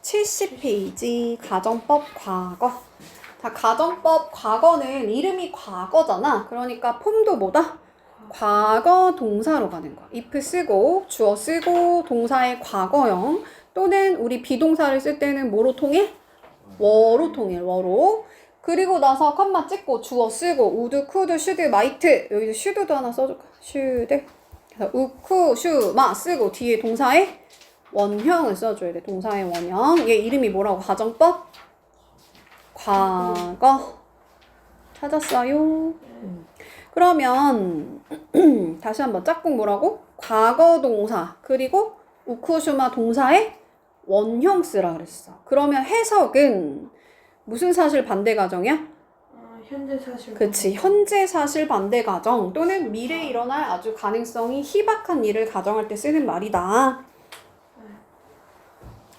70페이지 가정법 과거. 자, 가정법 과거는 이름이 과거잖아. 그러니까 폼도 뭐다? 과거 동사로 가는 거야. if 쓰고 주어 쓰고 동사의 과거형 또는 우리 비동사를 쓸 때는 뭐로 통해? 워로 통해. 워로. 그리고 나서 컴마 찍고 주어 쓰고 would, could, should, might. 여기서 should도 하나 써줄까? should. 그래서 우쿠, 슈, 마 쓰고 뒤에 동사의 원형을 써줘야 돼. 동사의 원형. 얘 이름이 뭐라고? 가정법? 과거. 찾았어요? 그러면 다시 한번 짝꿍 뭐라고? 과거 동사 그리고 우쿠슈마 동사의 원형 쓰라 그랬어. 그러면 해석은 무슨 사실 반대 가정이야? 현재 사실. 그치. 현재 사실 반대 가정 또는 미래에 일어날 아주 가능성이 희박한 일을 가정할 때 쓰는 말이다.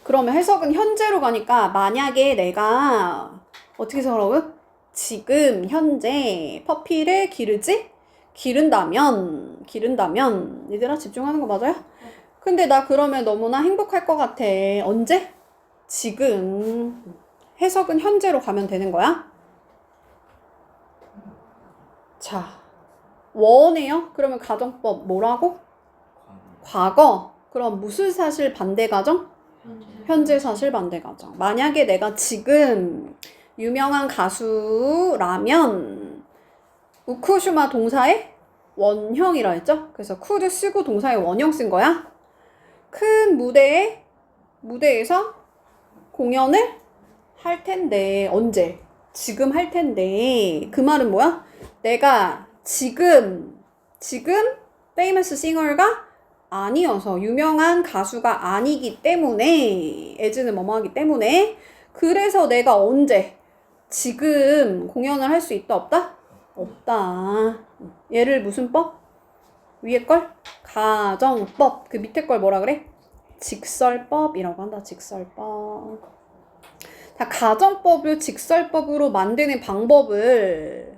그러면 해석은 현재로 가니까 만약에 내가 어떻게 해석하라고요? 지금 현재 퍼피를 기른다면 얘들아 집중하는 거 맞아요? 근데 나 그러면 너무나 행복할 것 같아. 언제? 지금. 해석은 현재로 가면 되는 거야. 자, 원해요? 그러면 가정법 뭐라고? 과거. 그럼 무슨 사실 반대 가정? 현재 사실 반대 가정. 만약에 내가 지금 유명한 가수라면 우쿠슈마 동사의 원형이라 했죠? 그래서 could 쓰고 동사의 원형 쓴 거야. 큰 무대에서 공연을 할 텐데 언제? 지금 할 텐데 그 말은 뭐야? 내가 지금 famous singer가 아니어서 유명한 가수가 아니기 때문에 as는 뭐뭐 하기 때문에 그래서 내가 언제 지금 공연을 할 수 있다 없다? 없다. 얘를 무슨 법? 위에 걸? 가정법. 그 밑에 걸 뭐라 그래? 직설법이라고 한다. 직설법. 자, 가정법을 직설법으로 만드는 방법을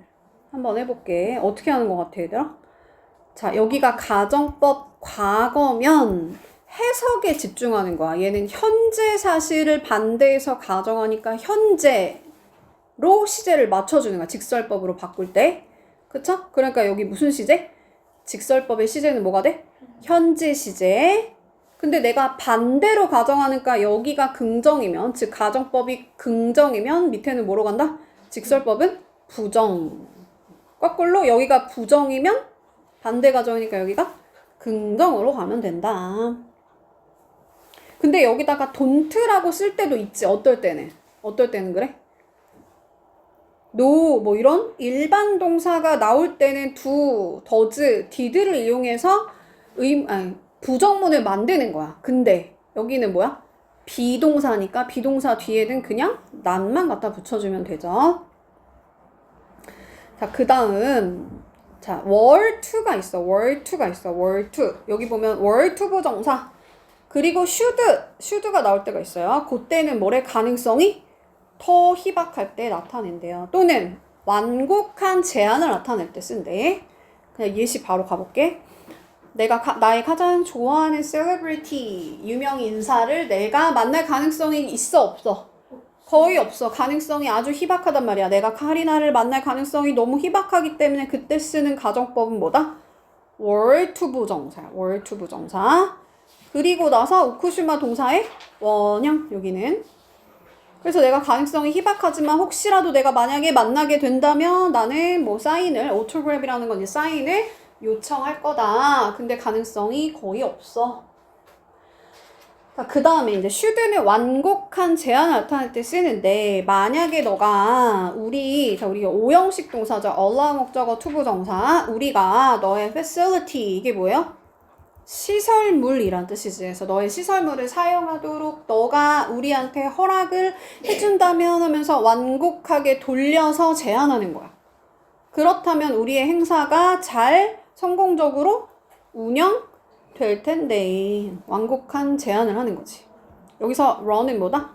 한번 해볼게. 어떻게 하는 것 같아, 얘들아? 자, 여기가 가정법 과거면 해석에 집중하는 거야. 얘는 현재 사실을 반대해서 가정하니까 현재로 시제를 맞춰주는 거야. 직설법으로 바꿀 때. 그쵸? 그러니까 여기 무슨 시제? 직설법의 시제는 뭐가 돼? 현재 시제. 근데 내가 반대로 가정하니까 여기가 긍정이면, 즉 가정법이 긍정이면 밑에는 뭐로 간다? 직설법은 부정. 거꾸로 여기가 부정이면 반대 가정이니까 여기가 긍정으로 가면 된다. 근데 여기다가 don't라고 쓸 때도 있지. 어떨 때는 그래? no 뭐 이런 일반 동사가 나올 때는 do, does, did를 이용해서 부정문을 만드는 거야. 근데 여기는 뭐야? 비동사니까 비동사 뒤에는 그냥 not만 갖다 붙여주면 되죠. 자, 그 다음 자, were to가 있어. were to. 여기 보면 were to 부정사 그리고 should가 나올 때가 있어요. 그때는 뭐래? 가능성이 더 희박할 때 나타낸대요. 또는 완곡한 제안을 나타낼 때 쓴대. 그냥 예시 바로 가볼게. 내가 나의 가장 좋아하는 셀러브리티 유명 인사를 내가 만날 가능성이 있어 없어? 거의 없어. 가능성이 아주 희박하단 말이야. 내가 카리나를 만날 가능성이 너무 희박하기 때문에 그때 쓰는 가정법은 뭐다? were to 부정사야. were to 부정사. 그리고 나서 우쿠슈마 동사의 원형 여기는. 그래서 내가 가능성이 희박하지만 혹시라도 내가 만약에 만나게 된다면 나는 뭐 사인을 오토그래프라는 건 이제 사인을 요청할 거다. 근데 가능성이 거의 없어. 자, 그 다음에 이제 should는 완곡한 제안을 나타낼 때 쓰는데 만약에 너가 우리가 오형식 동사죠. allow 목적어 to 부정사. 우리가 너의 facility 이게 뭐예요? 시설물이란 뜻이지. 그래서 너의 시설물을 사용하도록 너가 우리한테 허락을 해준다면 하면서 완곡하게 돌려서 제안하는 거야. 그렇다면 우리의 행사가 잘 성공적으로 운영될 텐데 완곡한 제안을 하는 거지. 여기서 run은 뭐다?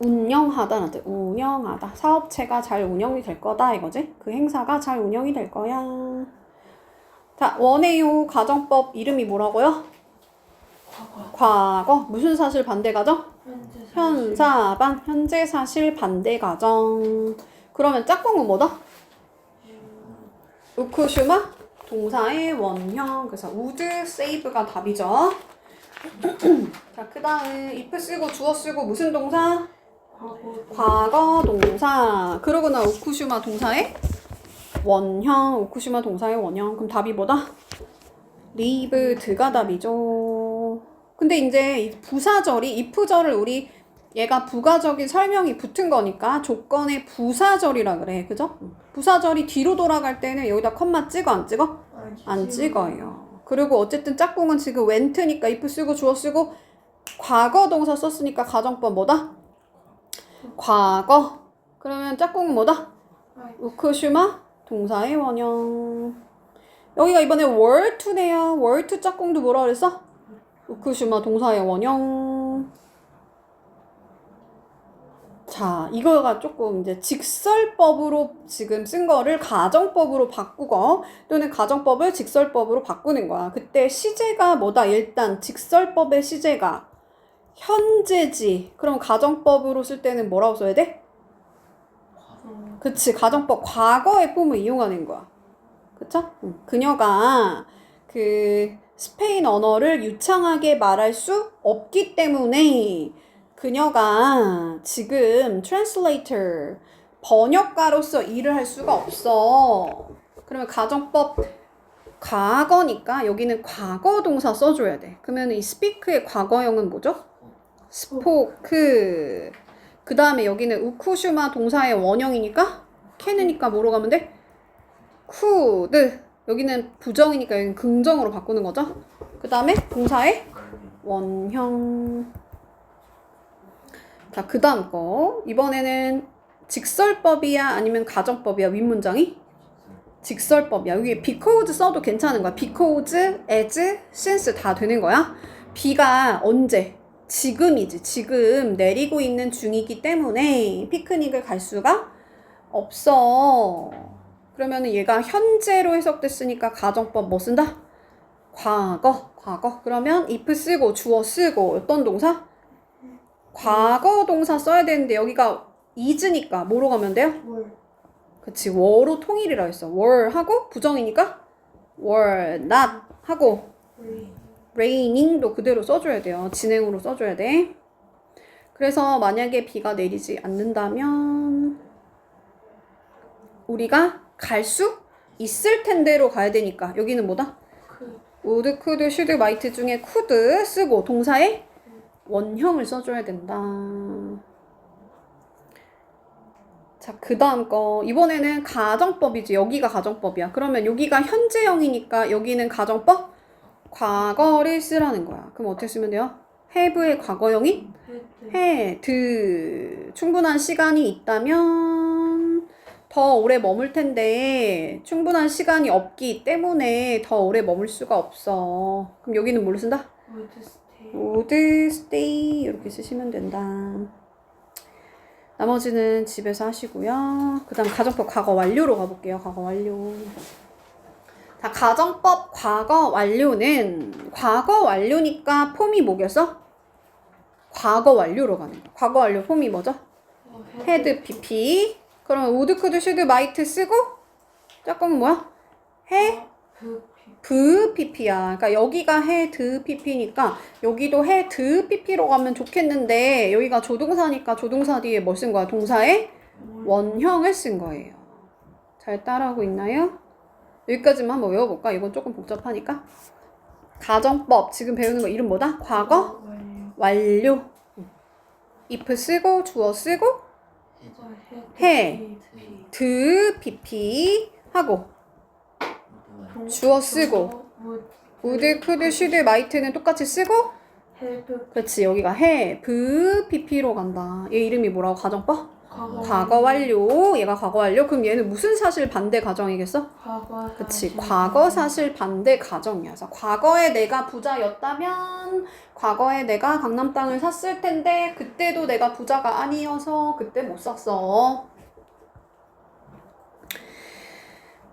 운영하다는 뜻. 운영하다. 사업체가 잘 운영이 될 거다 이거지. 그 행사가 잘 운영이 될 거야. 자, 원해요 가정법 이름이 뭐라고요? 과거. 무슨 사실 반대 가정? 현재 사실. 현사반. 현재 사실 반대 가정. 그러면 짝꿍은 뭐다? 우쿠슈마 동사의 원형. 그래서 would save가 답이죠. 자, 그 다음 if 쓰고 주어 쓰고 무슨 동사? 과거 동사. 그러고나 우쿠슈마 동사의 원형. 우쿠슈마 동사의 원형. 그럼 답이 뭐다? lived가 답이죠. 근데 이제 이 부사절이 if절을 우리 얘가 부가적인 설명이 붙은 거니까 조건의 부사절이라 그래. 그죠? 부사절이 뒤로 돌아갈 때는 여기다 컴마 찍어 안 찍어? 안 찍어요. 그리고 어쨌든 짝꿍은 지금 went니까 if 쓰고 주어 쓰고 과거 동사 썼으니까 가정법 뭐다? 과거. 그러면 짝꿍은 뭐다? 우쿠슈마 동사의 원형. 여기가 이번에 were to네요. were to 짝꿍도 뭐라 그랬어? 우쿠슈마 동사의 원형. 자, 이거가 조금 이제 직설법으로 지금 쓴 거를 가정법으로 바꾸고 또는 가정법을 직설법으로 바꾸는 거야. 그때 시제가 뭐다? 일단 직설법의 시제가 현재지. 그럼 가정법으로 쓸 때는 뭐라고 써야 돼? 그치, 가정법 과거의 폼을 이용하는 거야. 그쵸? 그녀가 그 스페인 언어를 유창하게 말할 수 없기 때문에 그녀가 지금 translator, 번역가로서 일을 할 수가 없어. 그러면 가정법 과거니까 여기는 과거 동사 써줘야 돼. 그러면 이 speak의 과거형은 뭐죠? spoke. 그 다음에 여기는 우쿠슈마 동사의 원형이니까 can이니까 뭐로 가면 돼? could. 여기는 부정이니까 여기는 긍정으로 바꾸는 거죠. 그 다음에 동사의 원형. 자, 그 다음 거. 이번에는 직설법이야? 아니면 가정법이야? 윗문장이? 직설법이야. 여기 because 써도 괜찮은 거야. because, as, since 다 되는 거야. B가 언제? 지금이지. 지금 내리고 있는 중이기 때문에 피크닉을 갈 수가 없어. 그러면 얘가 현재로 해석됐으니까 가정법 뭐 쓴다? 과거. 그러면 if 쓰고 주어 쓰고 어떤 동사? 과거 동사 써야 되는데 여기가 is니까 뭐로 가면 돼요? 그치, were로 통일이라 했어. were 하고 부정이니까 were not 하고 raining도 그대로 써줘야 돼요. 진행으로 써줘야 돼. 그래서 만약에 비가 내리지 않는다면 우리가 갈 수 있을 텐데로 가야 되니까 여기는 뭐다? would, could, should, might 중에 could 쓰고 동사의 원형을 써줘야 된다. 자, 그 다음 거. 이번에는 가정법이지. 여기가 가정법이야. 그러면 여기가 현재형이니까 여기는 가정법? 과거를 쓰라는 거야. 그럼 어떻게 쓰면 돼요? have의 과거형이? had. 충분한 시간이 있다면 더 오래 머물 텐데 충분한 시간이 없기 때문에 더 오래 머물 수가 없어. 그럼 여기는 뭘 쓴다? would stay 이렇게 쓰시면 된다. 나머지는 집에서 하시고요. 그 다음 가정법 과거 완료로 가볼게요. 과거 완료. 자, 가정법 과거 완료는 과거 완료니까 폼이 뭐겠어? 과거 완료로 가는 거야. 과거 완료 폼이 뭐죠? had pp. 그러면 would, could, should, might 쓰고 짝꿍은 뭐야? have pp야. 그러니까 여기가 had pp니까 여기도 had pp로 가면 좋겠는데 여기가 조동사니까 조동사 뒤에 뭘 쓴 거야? 동사의 원형을 쓴 거예요. 잘 따라하고 있나요? 여기까지만 한번 외워볼까? 이건 조금 복잡하니까. 가정법 지금 배우는 거 이름 뭐다? 과거 완료. if 쓰고 주어 쓰고 had pp 하고 주어 쓰고 would, could, should, might는 똑같이 쓰고 그렇지. 여기가 have pp로 간다. 얘 이름이 뭐라고? 가정법? 과거 완료. 얘가 과거 완료. 그럼 얘는 무슨 사실 반대 가정이겠어? 그치. 과거 사실 반대 가정이야. 그래서 과거에 내가 부자였다면 과거에 내가 강남 땅을 샀을 텐데 그때도 내가 부자가 아니어서 그때 못 샀어.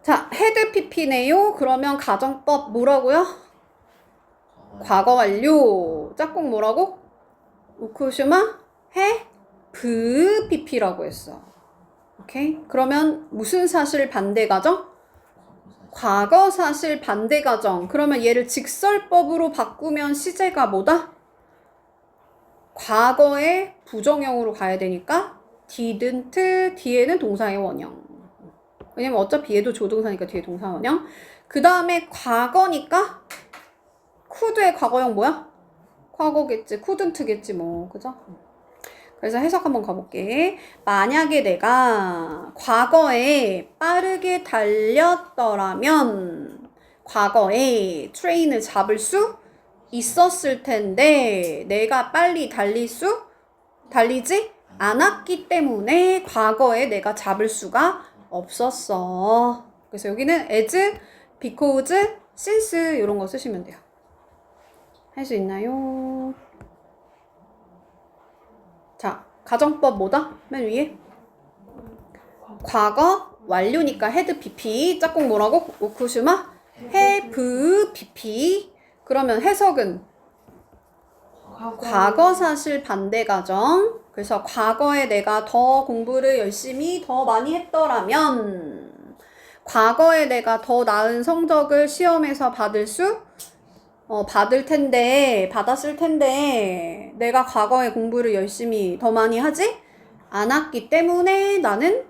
자, had pp네요. 그러면 가정법 뭐라고요? 과거 완료. 짝꿍 뭐라고? 우쿠슈마 해 브 PP라고 했어. 오케이? 그러면 무슨 사실 반대 가정? 과거 사실 반대 가정. 그러면 얘를 직설법으로 바꾸면 시제가 뭐다? 과거의 부정형으로 가야 되니까 didn't 뒤에는 동사의 원형. 왜냐면 어차피 얘도 조동사니까 뒤에 동사 원형. 그 다음에 과거니까 could의 과거형 뭐야? 과거겠지. couldn't겠지 뭐. 그죠? 그래서 해석 한번 가볼게. 만약에 내가 과거에 빠르게 달렸더라면 과거에 트레인을 잡을 수 있었을 텐데 내가 빨리 달리지 않았기 때문에 과거에 내가 잡을 수가 없었어. 그래서 여기는 as, because, since 이런 거 쓰시면 돼요. 할 수 있나요? 자, 가정법 뭐다? 맨 위에 과거 완료니까 had PP 짝꿍 뭐라고? 우쿠슈마 have PP. 그러면 해석은 과거 사실 반대 가정. 그래서 과거에 내가 더 공부를 열심히 더 많이 했더라면 과거에 내가 더 나은 성적을 시험에서 받았을 텐데 내가 과거에 공부를 열심히 더 많이 하지 않았기 때문에 나는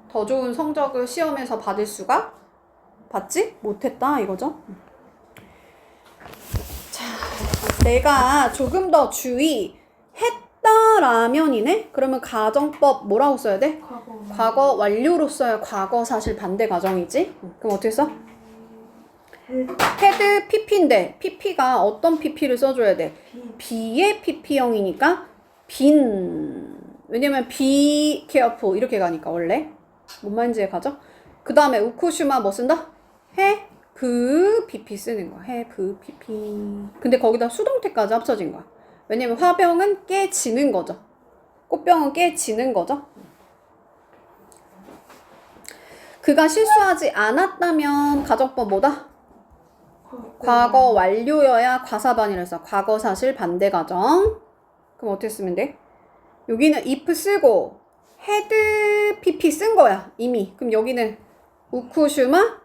더 좋은 성적을 시험에서 받지 못했다 이거죠. 자, 내가 조금 더 주의했다라면이네. 그러면 가정법 뭐라고 써야 돼? 과거 완료로 써야 과거 사실 반대 가정이지. 그럼 어떻게 써? 헤드 PP인데 PP가 어떤 PP를 써줘야 돼? B의 PP형이니까 빈. 왜냐면 be careful 이렇게 가니까 원래 뭔 말인지 가죠? 그 다음에 우쿠슈마 뭐 쓴다? have PP 쓰는 거야. have PP. 근데 거기다 수동태까지 합쳐진 거야. 왜냐면 화병은 깨지는 거죠. 꽃병은 깨지는 거죠. 그가 실수하지 않았다면 가정법 뭐다? 과거 완료여야 과사반이라서 과거 사실 반대 가정. 그럼 어떻게 쓰면 돼? 여기는 if 쓰고 had pp 쓴 거야 이미. 그럼 여기는 우쿠슈마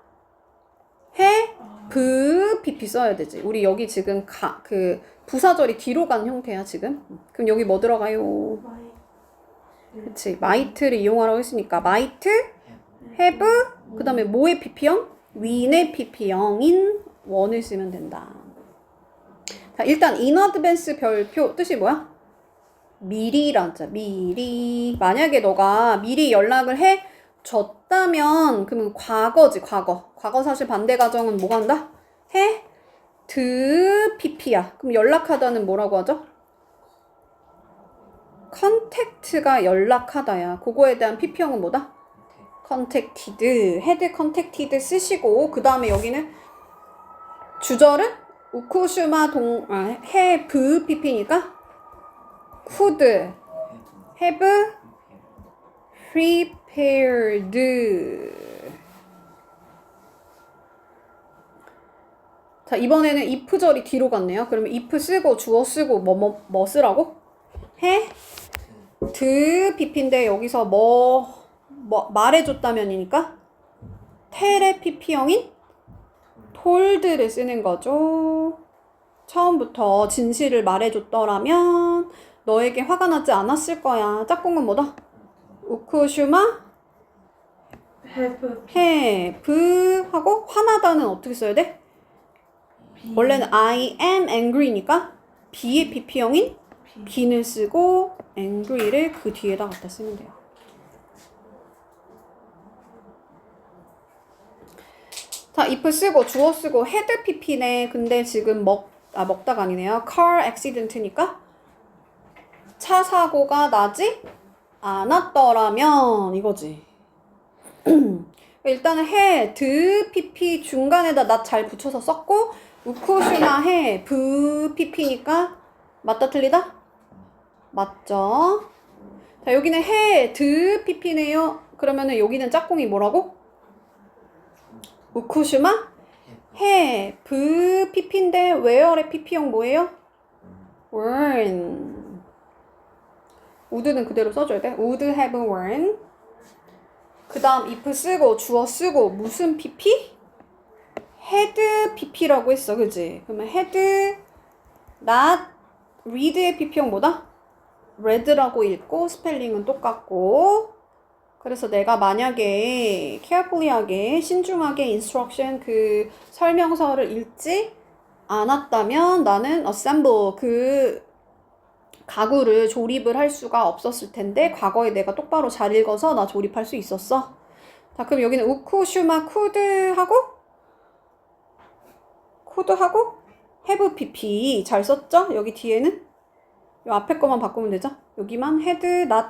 have pp 써야 되지. 우리 여기 지금 그 부사절이 뒤로 간 형태야 지금. 그럼 여기 뭐 들어가요? 그치, might를 이용하라고 했으니까 might, have, 그 다음에 뭐의 pp형? win의 pp형인 원을 쓰면 된다. 자, 일단 in advance 별표 뜻이 뭐야? 미리란 자, 미리. 만약에 너가 미리 연락을 해 줬다면 그러면 과거지, 과거. 과거 사실 반대 가정은 뭐가 한다? PP야. 그럼 연락하다는 뭐라고 하죠? contact가 연락하다야. 그거에 대한 PP형은 뭐다? contacted. had contacted 쓰시고 그 다음에 여기는 주절은 우쿠슈마 have PP니까 could have prepared. 자, 이번에는 if절이 뒤로 갔네요. 그러면 if 쓰고 주어 쓰고 뭐 쓰라고? had pp인데 여기서 뭐 말해줬다면이니까 tell의 pp형인 told를 쓰는 거죠. 처음부터 진실을 말해줬더라면 너에게 화가 나지 않았을 거야. 짝꿍은 뭐다? 우쿠슈마 have 하고 화나다는 어떻게 써야 돼? 원래는 I am angry니까 be의 pp형인 be는 쓰고 angry를 그 뒤에다 갖다 쓰면 돼요. 자, if 쓰고 주어 쓰고 had pp네. 근데 지금 먹다가 아니네요. car accident니까 차 사고가 나지 않았더라면 이거지. 일단은 had pp 중간에다 not 잘 붙여서 썼고 우쿠슈마 have pp니까 맞다 틀리다? 맞죠? 자, 여기는 had pp네요. 그러면은 여기는 짝꿍이 뭐라고? 우쿠슈마 have pp인데 where의 pp형 뭐예요? worn. would는 그대로 써줘야 돼. would have worn. 그 다음 if 쓰고 주어 쓰고 무슨 pp? had pp라고 했어. 그지? 그러면 had not read의 pp형 뭐다? read라고 읽고 스펠링은 똑같고. 그래서 내가 만약에 carefully하게 신중하게 instruction 그 설명서를 읽지 않았다면 나는 assemble 그 가구를 조립을 할 수가 없었을 텐데 과거에 내가 똑바로 잘 읽어서 나 조립할 수 있었어. 자, 그럼 여기는 우쿠, 슈마, 쿠드 하고 have pp 잘 썼죠? 여기 뒤에는 이 앞에 거만 바꾸면 되죠? 여기만 had not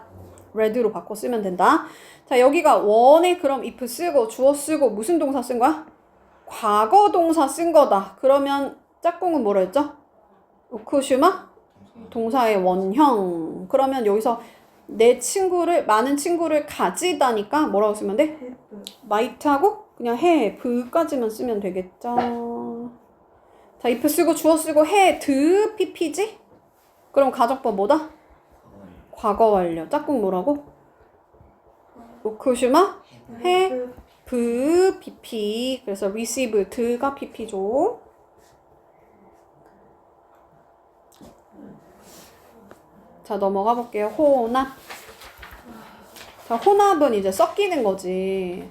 read로 바꿔 쓰면 된다. 자, 여기가 원에 그럼 if 쓰고 주어 쓰고 무슨 동사 쓴 거야? 과거 동사 쓴 거다. 그러면 짝꿍은 뭐라 했죠? 우쿠슈마? 동사의 원형. 그러면 여기서 내 친구를 많은 친구를 가지다니까 뭐라고 쓰면 돼? have. might하고 그냥 have까지만 쓰면 되겠죠. 자, if 쓰고 주어 쓰고 had pp지? 그럼 가정법 뭐다? 과거 완료. 짝꿍 뭐라고? 우쿠슈마? have pp. 그래서 received가 pp죠. 자, 넘어가 볼게요. 혼합. 자, 혼합은 이제 섞이는 거지.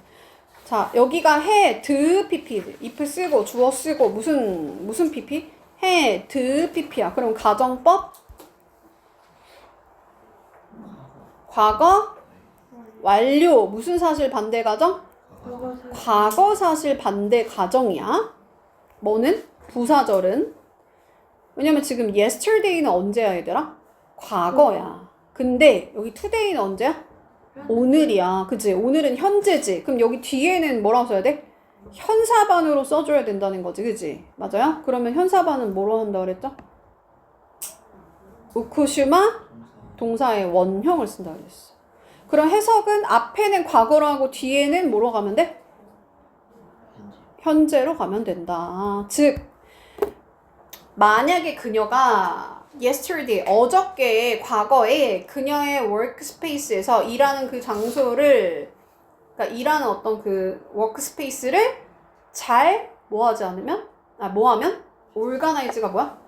자, 여기가 had pp. if 쓰고 주어 쓰고 무슨 pp? had pp야. 그럼 가정법 과거 완료. 무슨 사실 반대 가정? 과거 사실 반대 가정이야. 뭐는? 부사절은. 왜냐면 지금 yesterday는 언제야, 얘들아? 과거야. 근데 여기 today는 언제야? 오늘이야. 그치? 오늘은 현재지. 그럼 여기 뒤에는 뭐라고 써야 돼? 현사반으로 써줘야 된다는 거지. 그치? 맞아요? 그러면 현사반은 뭐로 한다 그랬죠? 우쿠슈마 동사의 원형을 쓴다 그랬어. 그럼 해석은 앞에는 과거로 하고 뒤에는 뭐로 가면 돼? 현재로 가면 된다. 즉 만약에 그녀가 yesterday, 어저께 과거에 그녀의 workspace에서 일하는 그 장소를 그러니까 일하는 어떤 그 workspace를 잘 뭐하지 않으면 뭐하면 organize가 뭐야?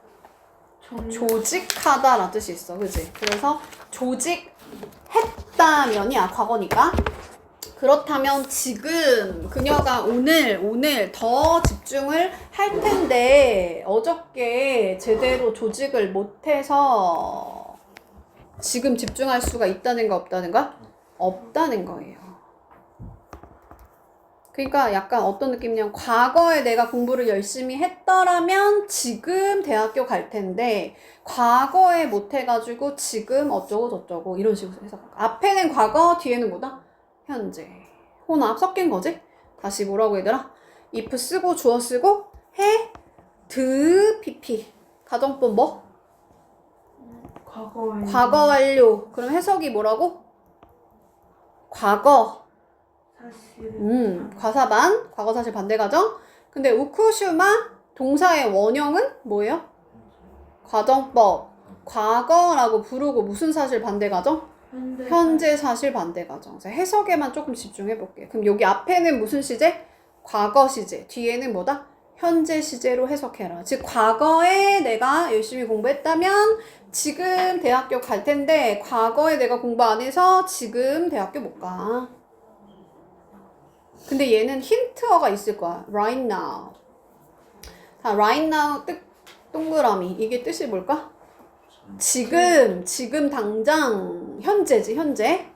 조직하다라는 뜻이 있어. 그치? 그래서 조직했다면이야. 과거니까. 그렇다면 지금 그녀가 오늘 더 집중을 할 텐데 어저께 제대로 조직을 못해서 지금 집중할 수가 있다는 거 없다는 거? 없다는 거예요. 그러니까 약간 어떤 느낌이냐면 과거에 내가 공부를 열심히 했더라면 지금 대학교 갈 텐데 과거에 못해가지고 지금 어쩌고 저쩌고 이런 식으로 해서 앞에는 과거 뒤에는 뭐다? 현재. 혼합 섞인 거지? 다시 뭐라고 얘들아? if 쓰고 주어 쓰고 해 pp 가정법 뭐? 과거 완료. 그럼 해석이 뭐라고? 과거 사실 과사반 과거 사실 반대 가정. 근데 우쿠슈마 동사의 원형은 뭐예요? 가정법 과거라고 부르고 무슨 사실 반대 가정? 현재 사실 반대 가정. 해석에만 조금 집중해 볼게요. 그럼 여기 앞에는 무슨 시제? 과거 시제. 뒤에는 뭐다? 현재 시제로 해석해라. 즉 과거에 내가 열심히 공부했다면 지금 대학교 갈 텐데 과거에 내가 공부 안 해서 지금 대학교 못 가. 근데 얘는 힌트어가 있을 거야. right now. 자, right now 동그라미. 이게 뜻이 뭘까? 지금 당장 현재지, 현재.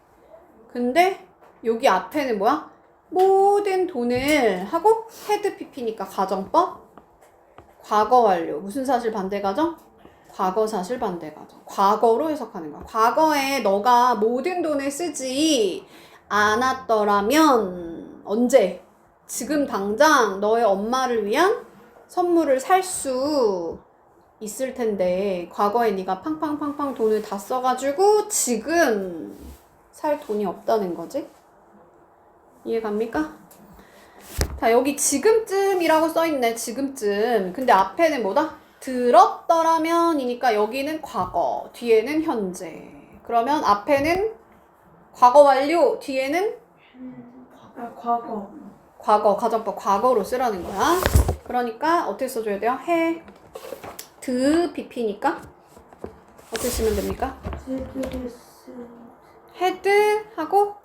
근데 여기 앞에는 뭐야? 모든 돈을 하고 had pp니까 가정법 과거 완료. 무슨 사실 반대 가정? 과거 사실 반대 가정. 과거로 해석하는 거야. 과거에 너가 모든 돈을 쓰지 않았더라면 언제? 지금 당장 너의 엄마를 위한 선물을 살 수 있을 텐데 과거에 네가 팡팡팡팡 돈을 다 써가지고 지금 살 돈이 없다는 거지? 이해 갑니까? 자, 여기 지금쯤이라고 써있네. 지금쯤. 근데 앞에는 뭐다? 들었더라면이니까 여기는 과거, 뒤에는 현재. 그러면 앞에는 과거 완료, 뒤에는 과거. 과거, 가정법 과거로 쓰라는 거야. 그러니까 어떻게 써줘야 돼요? BP니까 어떻게 쓰면 됩니까? had 하고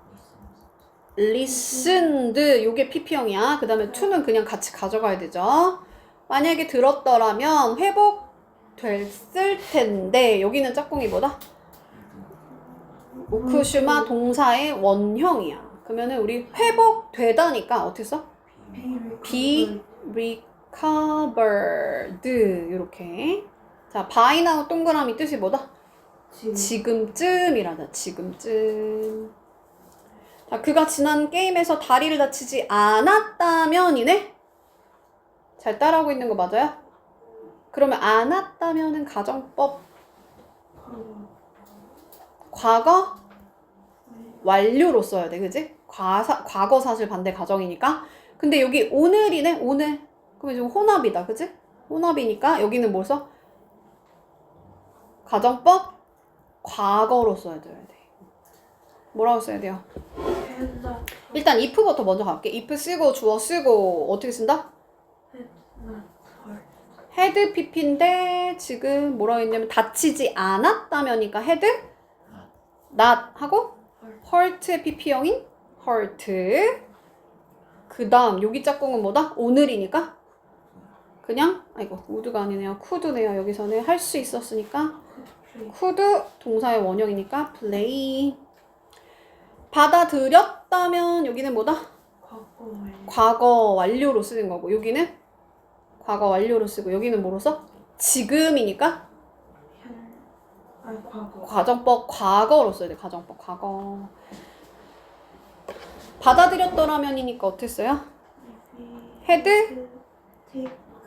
listened 요게 PP형이야. 그 다음에 to는 그냥 같이 가져가야 되죠. 만약에 들었더라면 회복됐을 텐데 여기는 짝꿍이 뭐다? 오쿠슈마 동사의 원형이야. 그러면은 우리 회복되다니까 어떻게 써? be recovered 이렇게. 자, by now 동그라미 뜻이 뭐다? 지금쯤이라다. 지금쯤. 자, 그가 지난 게임에서 다리를 다치지 않았다면이네? 잘 따라하고 있는 거 맞아요? 그러면 않았다면은 가정법 과거 완료로 써야 돼. 그지? 과거 사실 반대 가정이니까. 근데 여기 오늘이네? 오늘. 그럼 지금 혼합이다. 그지? 혼합이니까 여기는 뭘 써? 가정법 과거로 써야 돼. 뭐라고 써야 돼요? 일단 if부터 먼저 갈게. if 쓰고 주어 쓰고 어떻게 쓴다? had pp인데 지금 뭐라고 했냐면 다치지 않았다면이니까 had not 하고 hurt의 pp형인 hurt. 그 다음 여기 짝꿍은 뭐다? 오늘이니까 그냥 아이고 would가 아니네요. could네요. 여기서는 할 수 있었으니까 could 동사의 원형이니까 play. 받아들였다면 여기는 뭐다? 과거 완료로 쓰는 거고 여기는 과거 완료로 쓰고 여기는 뭐로 써? 지금이니까 가정법 과거로 써야 돼. 가정법 과거. 받아들였더라면이니까 어떻게 써요? had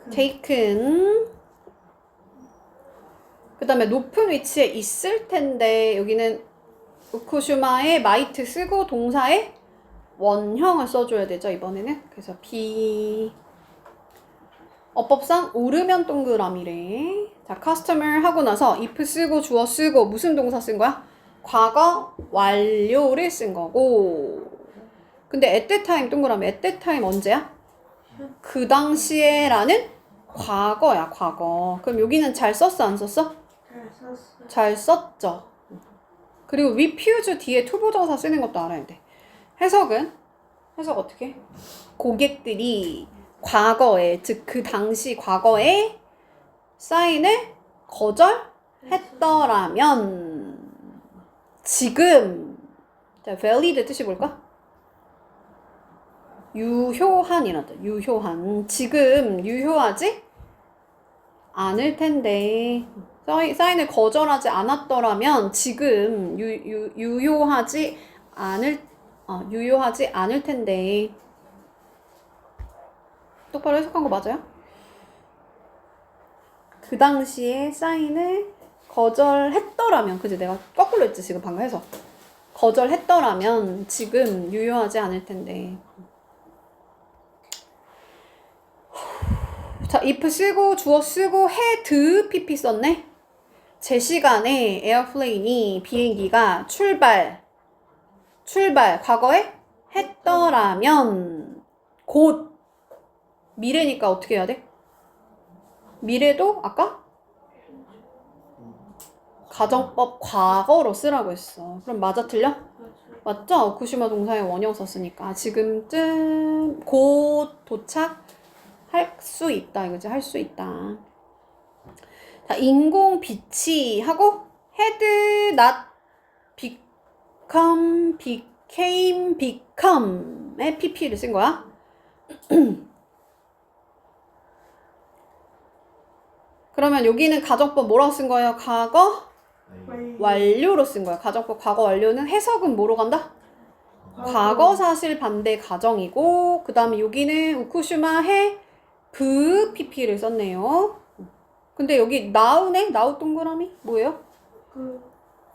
taken. 그 다음에 높은 위치에 있을 텐데 여기는 우쿠슈마의 might 쓰고 동사의 원형을 써줘야 되죠. 이번에는. 그래서 be. 어법상 오르면 동그라미래. 자, customer 하고 나서 if 쓰고 주어 쓰고 무슨 동사 쓴 거야? 과거 완료를 쓴 거고. 근데 at that time 동그라미. at that time 언제야? 그 당시에 라는 과거야. 과거. 그럼 여기는 잘 썼어? 안 썼어? 잘 썼죠. 그리고 refuse 뒤에 투부정사 쓰는 것도 알아야 돼. 해석 어떻게? 고객들이 과거에, 즉 그 당시 과거에 사인을 거절했더라면 지금. 자, valid 뜻이 뭘까? 유효한이란다. 유효한. 지금 유효하지 않을 텐데 사인을 거절하지 않았더라면 지금 유효하지 않을 텐데. 똑바로 해석한 거 맞아요? 그 당시에 사인을 거절했더라면, 그지? 내가 거꾸로 했지 지금 방금 해서. 거절했더라면 지금 유효하지 않을 텐데. 자, if 쓰고 주어 쓰고 had pp 썼네. 제 시간에 에어플레인이 비행기가 출발 과거에 했더라면 곧 미래니까 어떻게 해야 돼? 미래도 아까 가정법 과거로 쓰라고 했어. 그럼 맞아 틀려? 맞죠? 오쿠시마 동사의 원형 썼으니까 지금쯤 곧 도착할 수 있다 이거지. 할 수 있다. 자, 인공빛이 하고 had not become became become의 pp를 쓴 거야. 그러면 여기는 가정법 뭐라고 쓴 거예요? 과거 완료로 쓴 거야. 가정법 과거 완료는 해석은 뭐로 간다? 과거 사실 반대 가정이고, 그 다음에 여기는 우쿠슈마 해 pp를 썼네요. 근데 여기 now네? now 동그라미? 뭐예요?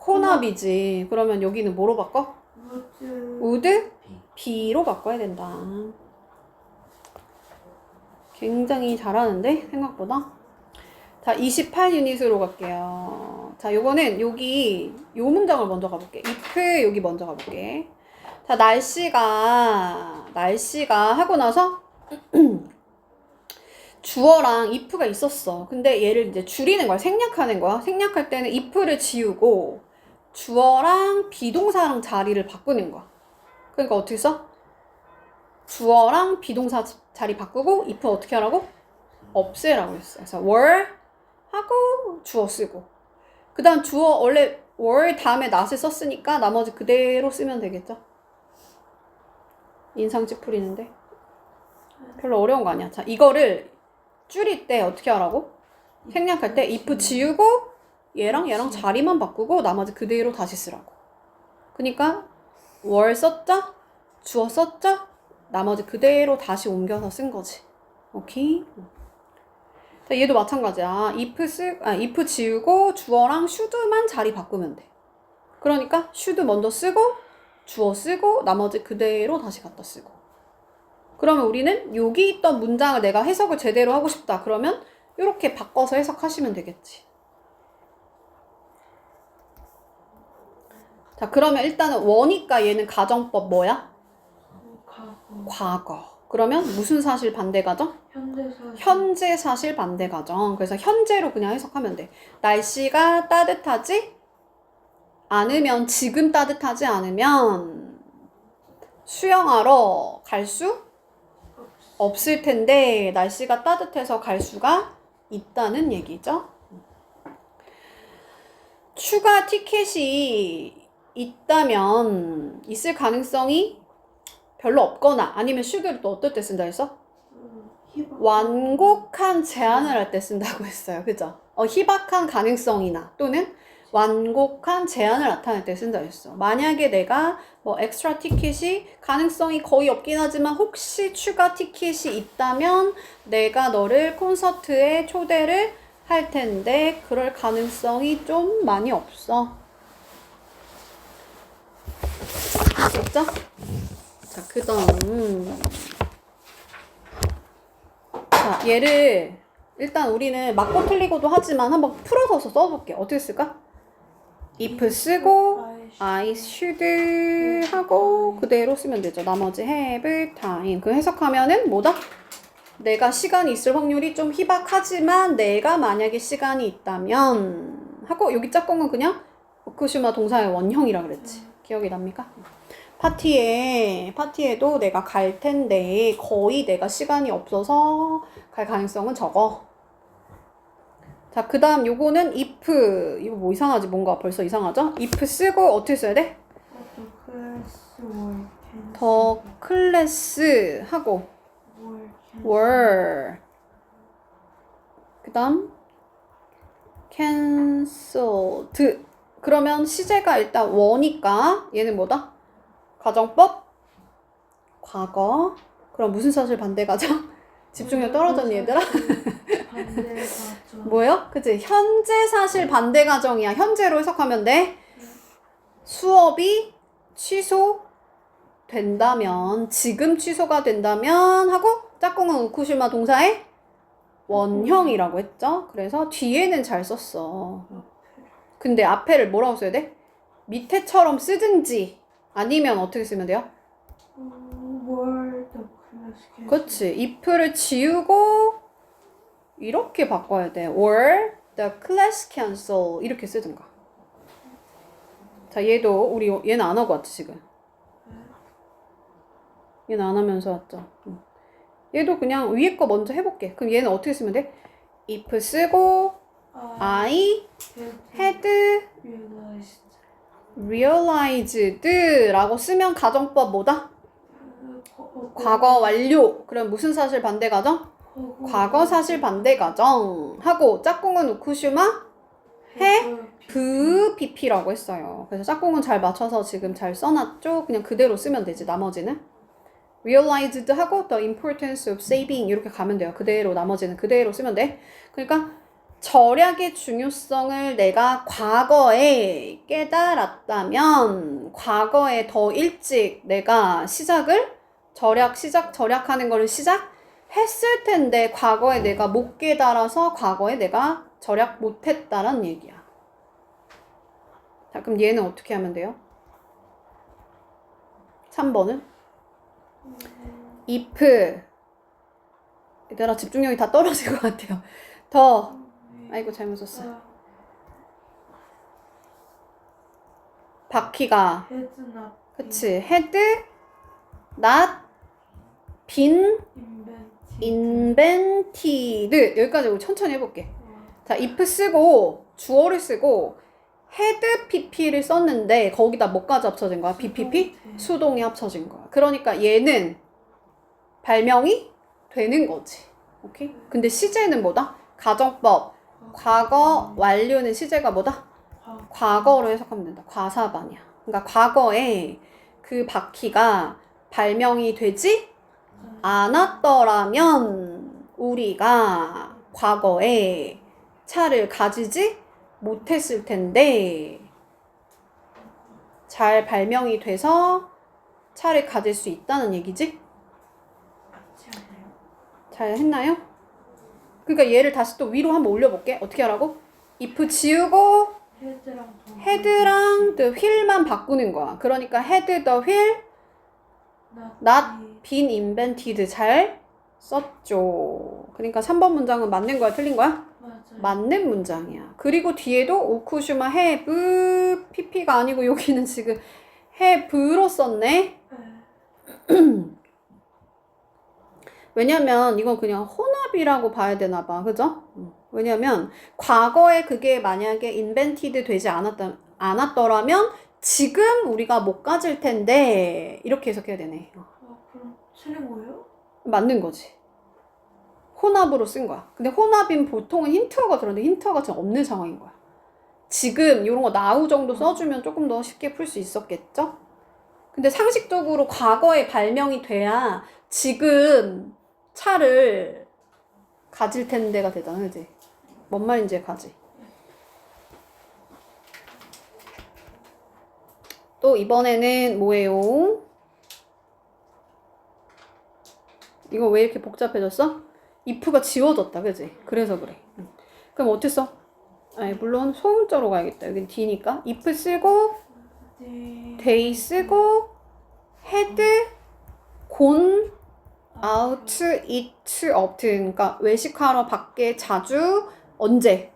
혼합이지. 그러면 여기는 뭐로 바꿔? would be로 바꿔야 된다. 굉장히 잘하는데 생각보다. 자, 28유닛으로 갈게요. 자, 요거는 여기 요 문장을 먼저 가볼게. if 여기 먼저 가볼게. 자, 날씨가 하고 나서 주어랑 if가 있었어. 근데 얘를 이제 줄이는 거야. 생략하는 거야. 생략할 때는 if를 지우고 주어랑 비동사랑 자리를 바꾸는 거야. 그러니까 어떻게 써? 주어랑 비동사 자리 바꾸고 if 어떻게 하라고? 없애라고 했어. 그래서 were 하고 주어 쓰고. 그 다음 주어 원래 were 다음에 not을 썼으니까 나머지 그대로 쓰면 되겠죠? 인상 찌푸리는데. 별로 어려운 거 아니야. 자, 이거를 줄일 때 어떻게 하라고? 생략할 때 if 지우고 얘랑 자리만 바꾸고 나머지 그대로 다시 쓰라고. 그러니까 were 썼죠? 주어 썼죠? 나머지 그대로 다시 옮겨서 쓴 거지. 오케이? 자, 얘도 마찬가지야. if 지우고 주어랑 should만 자리 바꾸면 돼. 그러니까 should 먼저 쓰고 주어 쓰고 나머지 그대로 다시 갖다 쓰고. 그러면 우리는 여기 있던 문장을 내가 해석을 제대로 하고 싶다. 그러면 이렇게 바꿔서 해석하시면 되겠지. 자, 그러면 일단은 원이니까 얘는 가정법 뭐야? 과거. 그러면 무슨 사실 반대 가정? 현재 사실 반대 가정. 그래서 현재로 그냥 해석하면 돼. 날씨가 따뜻하지 않으면, 지금 따뜻하지 않으면 수영하러 갈 수 없을 텐데 날씨가 따뜻해서 갈 수가 있다는 얘기죠. 추가 티켓이 있다면 있을 가능성이 별로 없거나 아니면 should를 또 어떨 때 쓴다 했어? 완곡한 제안을 할 때 쓴다고 했어요. 그죠? 희박한 가능성이나 또는 완곡한 제안을 나타낼 때 쓴다 했어. 만약에 내가 뭐 엑스트라 티켓이 가능성이 거의 없긴 하지만 혹시 추가 티켓이 있다면 내가 너를 콘서트에 초대를 할 텐데 그럴 가능성이 좀 많이 없어. 됐죠? 자, 그 다음 자, 얘를 일단 우리는 맞고 틀리고도 하지만 한번 풀어서 써볼게. 어떻게 쓸까? if 쓰고 I should 하고 그대로 쓰면 되죠. 나머지 have time. 그 해석하면은 뭐다? 내가 시간이 있을 확률이 좀 희박하지만 내가 만약에 시간이 있다면 하고 여기 짝꿍은 그냥 오쿠시마 동사의 원형이라 그랬지. 기억이 납니까? 파티에도 내가 갈 텐데 거의 내가 시간이 없어서 갈 가능성은 적어. 자, 그 다음 요거는 if. 이거 뭐 이상하지? 뭔가 벌써 이상하죠? if 쓰고 어떻게 써야 돼? 더 클래스 하고 were. 그 다음 cancelled. 그러면 시제가 일단 원이니까 얘는 뭐다? 가정법? 과거. 그럼 무슨 사실 반대 가정? 집중력 떨어졌니 얘들아? 반대 가정. 뭐요? 그치? 현재 사실 반대 가정이야. 현재로 해석하면 돼. 수업이 취소된다면, 지금 취소가 된다면 하고 짝꿍은 우쿠시마 동사의 원형이라고 했죠. 그래서 뒤에는 잘 썼어. 근데 앞에를 뭐라고 써야 돼? 밑에처럼 쓰든지 아니면 어떻게 쓰면 돼요? 그치. if를 지우고 이렇게 바꿔야 돼. or the class cancel 이렇게 쓰든가. 자, 얘도 얘는 안 하고 왔지 지금. 얘는 안 하면서 왔죠. 얘도 그냥 위에 거 먼저 해볼게. 그럼 얘는 어떻게 쓰면 돼? if 쓰고 I had realized 라고 쓰면 가정법 뭐다? 과거 완료. 그럼 무슨 사실 반대 가정? 과거 사실 반대 가정 하고 짝꿍은 우쿠시마 그 BP라고 했어요. 그래서 짝꿍은 잘 맞춰서 지금 잘 써놨죠? 그냥 그대로 쓰면 되지. 나머지는 realized 하고 the importance of saving 이렇게 가면 돼요. 그대로 나머지는 그대로 쓰면 돼. 그러니까 절약의 중요성을 내가 과거에 깨달았다면 과거에 더 일찍 내가 절약하는 거를 했을 텐데 과거에 내가 못 깨달아서 과거에 내가 절약 못했다란 얘기야. 자, 그럼 얘는 어떻게 하면 돼요? 3번은? if 얘들아 집중력이 다 떨어질 것 같아요. 더 아이고 잘못 썼어. 바퀴가 헤드나 그치 had not been invented 여기까지 우리 천천히 해볼게. 자 if 쓰고 주어를 쓰고 had pp를 썼는데 거기다 뭐까지 합쳐진 거야? bpp? 수동이 합쳐진 거야. 그러니까 얘는 발명이 되는 거지. 오케이? 근데 시제는 뭐다? 가정법. 과거 완료는 시제가 뭐다? 과거로 해석하면 된다. 과사반이야. 그러니까 과거에 그 바퀴가 발명이 되지 않았더라면 우리가 과거에 차를 가지지 못했을 텐데 잘 발명이 돼서 차를 가질 수 있다는 얘기지? 잘 했나요? 그러니까 얘를 다시 또 위로 한번 올려볼게. 어떻게 하라고? if 지우고 헤드랑 the wheel만 바꾸는 거야. 그러니까 had the wheel not been invented 잘 썼죠. 그러니까 3번 문장은 맞는 거야? 틀린 거야? 맞아요. 맞는 문장이야. 그리고 뒤에도 오쿠슈마 have pp가 아니고 여기는 지금 have로 썼네. 왜냐면 이건 그냥 혼합이라고 봐야 되나 봐. 그죠? 왜냐면 과거에 그게 만약에 invented 되지 않았더라면 지금 우리가 못 가질 텐데 이렇게 해석해야 되네. 그럼 틀린 거예요? 맞는 거지. 혼합으로 쓴 거야. 근데 혼합인 보통은 힌트어가 들었는데 힌트어가 지금 없는 상황인 거야. 지금 이런 거 now 정도 써주면 조금 더 쉽게 풀 수 있었겠죠? 근데 상식적으로 과거에 발명이 돼야 지금 차를 가질 텐데가 되잖아, 그지? 뭔 말인지 가지. 또 이번에는 뭐예요? 이거 왜 이렇게 복잡해졌어? if가 지워졌다, 그지? 그래서 그래. 그럼 어떻게 써? 아니, 물론 소문자로 가야겠다. 여긴 D니까. if 쓰고, they 쓰고, had, gone, out, eat, often. 그러니까 외식하러 밖에 자주, 언제?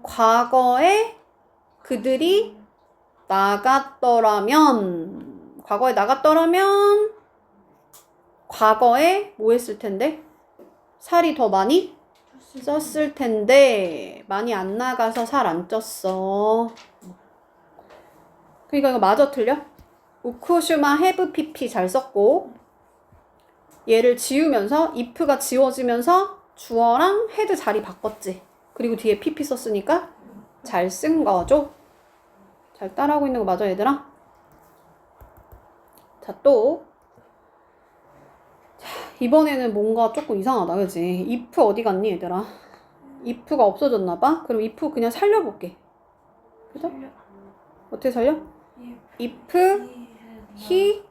과거에 그들이 나갔더라면, 과거에 뭐 했을 텐데? 살이 더 많이 쪘을 텐데 많이 안 나가서 살 안 쪘어. 그러니까 이거 마저 틀려? 우쿠슈마 have pp 잘 썼고 얘를 지우면서 if가 지워지면서 주어랑 had 자리 바꿨지. 그리고 뒤에 pp 썼으니까 잘 쓴 거죠. 잘 따라하고 있는 거 맞아 얘들아? 자 또 이번에는 뭔가 조금 이상하다, 그지? if 어디 갔니, 얘들아? if가 없어졌나봐? 그럼 if 그냥 살려볼게. 그죠? 어떻게 살려? if he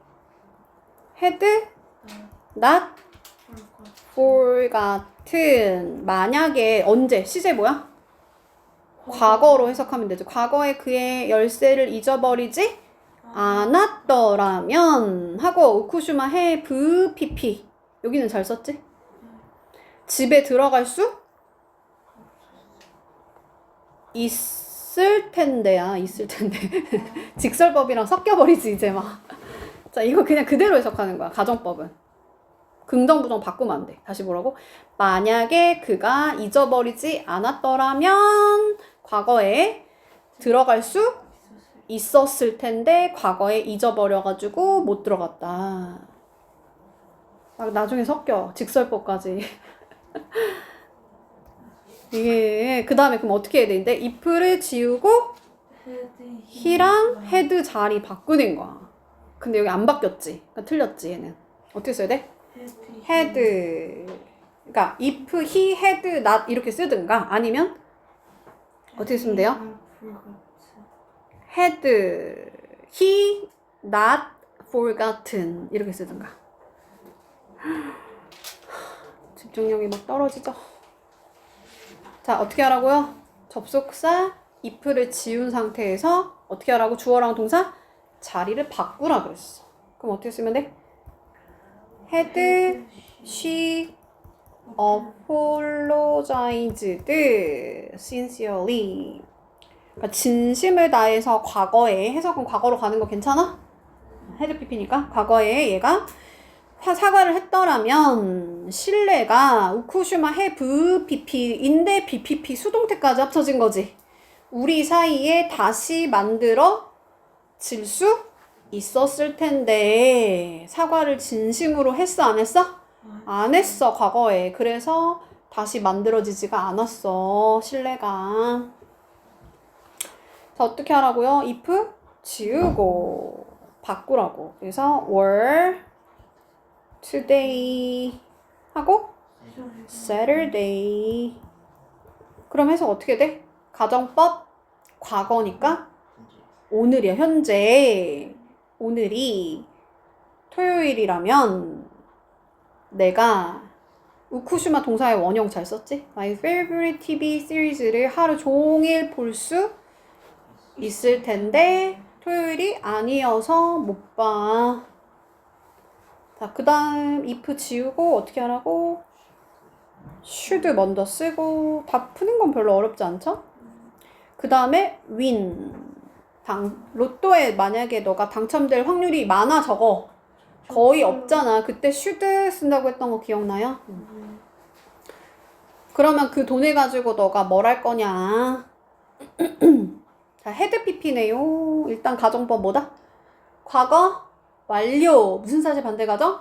had not forgotten. 만약에 언제? 시제 뭐야? 과거로 해석하면 되죠. 과거에 그의 열쇠를 잊어버리지 않았더라면 하고 우쿠슈마 have pp 여기는 잘 썼지? 집에 들어갈 수 있을 텐데야. 있을 텐데 직설법이랑 섞여버리지 이제 막. 자 이거 그냥 그대로 해석하는 거야. 가정법은 긍정 부정 바꾸면 안 돼. 다시 뭐라고? 만약에 그가 잊어버리지 않았더라면 과거에 들어갈 수 있었을 텐데 과거에 잊어버려가지고 못 들어갔다. 막 나중에 섞여. 직설법까지. 이게 그 다음에 그럼 어떻게 해야 되는데 if를 지우고 he랑 had 자리 바꾸는 거야. 근데 여기 안 바뀌었지. 그러니까 틀렸지 얘는. 어떻게 써야 돼? had. 그러니까 if he had not 이렇게 쓰든가 아니면 어떻게 쓰면 돼요? had he not forgotten 이렇게 쓰든가. 집중력이 막 떨어지죠. 자, 어떻게 하라고요? 접속사 if를 지운 상태에서 어떻게 하라고? 주어랑 동사 자리를 바꾸라 그랬어. 그럼 어떻게 쓰면 돼? had she apologized sincerely. 그러니까 진심을 다해서 과거에 해석은 과거로 가는 거 괜찮아? 헤드 PP니까 과거에 얘가 사과를 했더라면 신뢰가 우쿠슈마 해 BPP인데 BPP 수동태까지 합쳐진 거지. 우리 사이에 다시 만들어질 수 있었을 텐데 사과를 진심으로 했어 안 했어? 안 했어 과거에. 그래서 다시 만들어지지가 않았어 신뢰가. 자 어떻게 하라고요? if 지우고 바꾸라고. 그래서 were today 하고 Saturday. 그럼 해석 어떻게 돼? 가정법 과거니까 오늘이야. 현재 오늘이 토요일이라면 내가 우쿠슈마 동사의 원형 잘 썼지? My favorite TV 시리즈를 하루 종일 볼 수 있을 텐데 토요일이 아니어서 못 봐. 자, 그 다음 if 지우고 어떻게 하라고? should 먼저 쓰고. 다 푸는 건 별로 어렵지 않죠? 그 다음에 win. 로또에 만약에 너가 당첨될 확률이 많아 적어? 거의 없잖아. 그때 should 쓴다고 했던 거 기억나요? 그러면 그 돈을 가지고 너가 뭘 할 거냐? 자, 헤드 PP네요. 일단 가정법 뭐다? 과거 완료. 무슨 사실 반대 가정?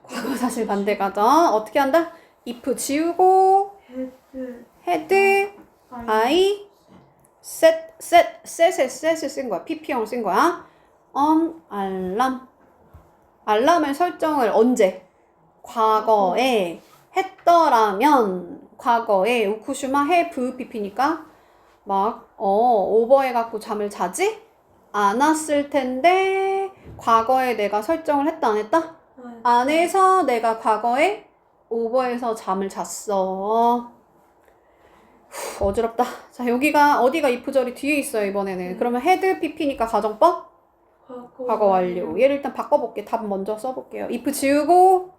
과거 사실 반대 가정. 어떻게 한다? if 지우고 had I set을 쓴 거야. PP형을 쓴 거야. on alarm. 알람을 설정을 언제? 과거에 했더라면. 과거에 우쿠슈마 해 BPP니까 막 오버해갖고 잠을 자지 않았을 텐데 과거에 내가 설정을 했다 안 했다? 안 해서 내가 과거에 오버해서 잠을 잤어. 어지럽다. 자 여기가 어디가 if절이 뒤에 있어요 이번에는. 그러면 had PP니까 가정법 과거 완료. 얘를 일단 바꿔볼게. 답 먼저 써볼게요. if 지우고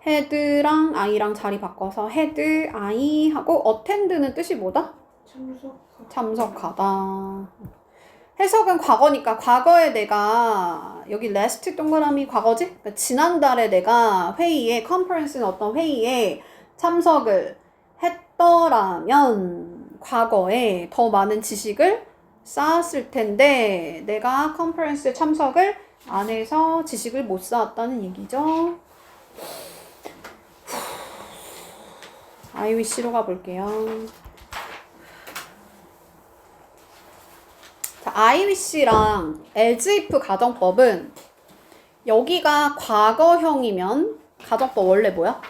had랑 I랑 자리 바꿔서 had I 하고 attend는 뜻이 뭐다? 참석하다. 해석은 과거니까 과거에 내가 여기 last 동그라미 과거지? 그러니까 지난달에 내가 회의에 컨퍼런스는 어떤 회의에 참석을 했더라면 과거에 더 많은 지식을 쌓았을 텐데 내가 컨퍼런스에 참석을 안 해서 지식을 못 쌓았다는 얘기죠. I wish로 가볼게요. 자, I wish랑 as if 가정법은 여기가 과거형이면 가정법 원래 뭐야?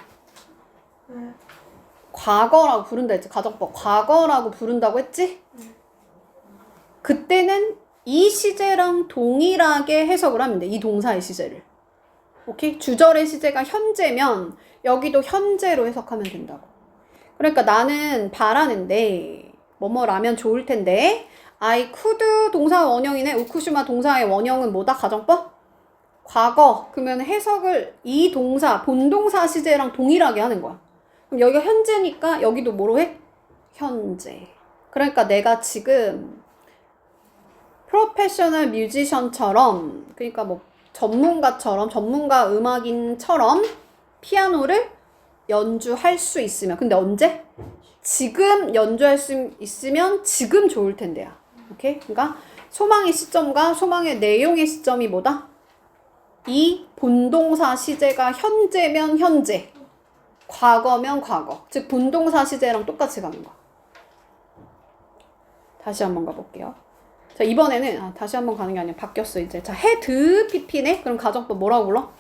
과거라고 부른다 했지. 가정법 과거라고 부른다고 했지? 그때는 이 시제랑 동일하게 해석을 하면 돼. 이 동사의 시제를. 오케이? 주절의 시제가 현재면 여기도 현재로 해석하면 된다고. 그러니까 나는 바라는데 뭐뭐라면 좋을 텐데 I could 동사 원형이네. 우쿠슈마 동사의 원형은 뭐다? 가정법? 과거. 그러면 해석을 이 동사, 본동사 시제랑 동일하게 하는 거야. 그럼 여기가 현재니까 여기도 뭐로 해? 현재. 그러니까 내가 지금 프로페셔널 뮤지션처럼, 그러니까 뭐 전문가처럼, 전문가 음악인처럼 피아노를 연주할 수 있으면. 근데 언제? 지금 연주할 수 있으면 지금 좋을 텐데야. 오케이? 그러니까 소망의 시점과 소망의 내용의 시점이 뭐다? 이 본동사 시제가 현재면 현재, 과거면 과거. 즉 본동사 시제랑 똑같이 가는 거야. 다시 한번 가볼게요. 자 이번에는 다시 한번 가는 게 아니라 바뀌었어 이제. 자 had PP네. 그럼 가정법 뭐라고 불러?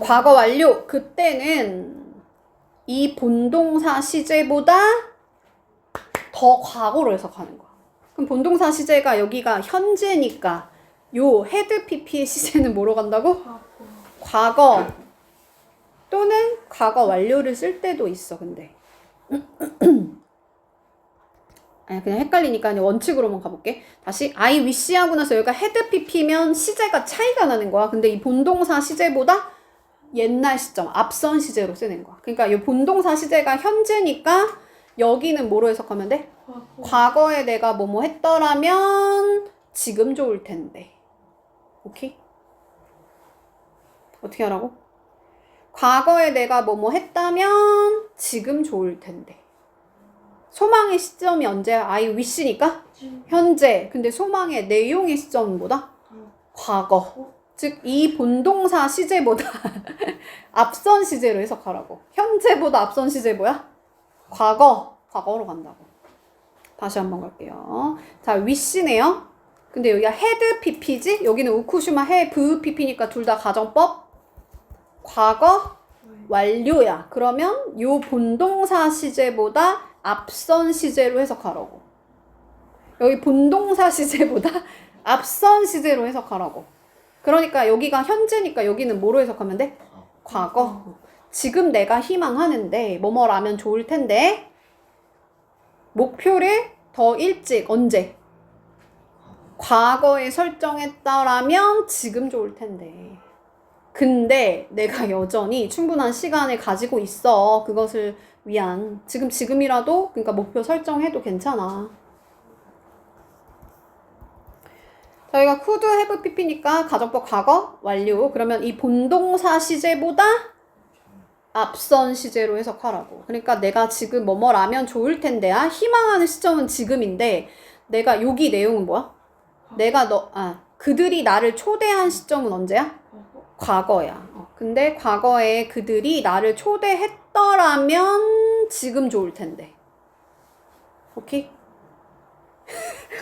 과거 완료. 그때는 이 본동사 시제보다 더 과거로 해석하는 거야. 그럼 본동사 시제가 여기가 현재니까 요 had PP의 시제는 뭐로 간다고? 과거. 또는 과거 완료를 쓸 때도 있어. 근데 아니 그냥 헷갈리니까 그냥 원칙으로만 가볼게. 다시 I wish 하고 나서 여기가 had pp면 시제가 차이가 나는 거야. 근데 이 본동사 시제보다 옛날 시점, 앞선 시제로 쓰는 거야. 그러니까 이 본동사 시제가 현재니까 여기는 뭐로 해석하면 돼? 과거에 내가 뭐뭐 했더라면 지금 좋을 텐데. 오케이? 어떻게 하라고? 과거에 내가 뭐뭐 했다면 지금 좋을 텐데. 소망의 시점이 언제야? I wish니까? 현재. 근데 소망의 내용의 시점은 뭐다? 과거. 즉, 이 본동사 시제보다 앞선 시제로 해석하라고. 현재보다 앞선 시제 뭐야? 과거. 과거로 간다고. 다시 한번 갈게요. 자, wish네요. 근데 여기가 had pp지? 여기는 우쿠슈마 have pp니까 둘 다 가정법. 과거 완료야. 그러면 요 본동사 시제보다 앞선 시제로 해석하라고. 여기 본동사 시제보다 앞선 시제로 해석하라고. 그러니까 여기가 현재니까 여기는 뭐로 해석하면 돼? 과거. 지금 내가 희망하는데 뭐뭐라면 좋을 텐데 목표를 더 일찍 언제? 과거에 설정했더라면 지금 좋을 텐데. 근데 내가 여전히 충분한 시간을 가지고 있어. 그것을 위한. 지금이라도 그러니까 목표 설정해도 괜찮아. 저희가 could have pp니까 가정법 과거 완료. 그러면 이 본동사 시제보다 앞선 시제로 해석하라고. 그러니까 내가 지금 뭐뭐라면 좋을 텐데야. 희망하는 시점은 지금인데 내가 여기 내용은 뭐야? 내가 그들이 나를 초대한 시점은 언제야? 과거야. 근데 과거에 그들이 나를 초대했더라면 지금 좋을 텐데. 오케이?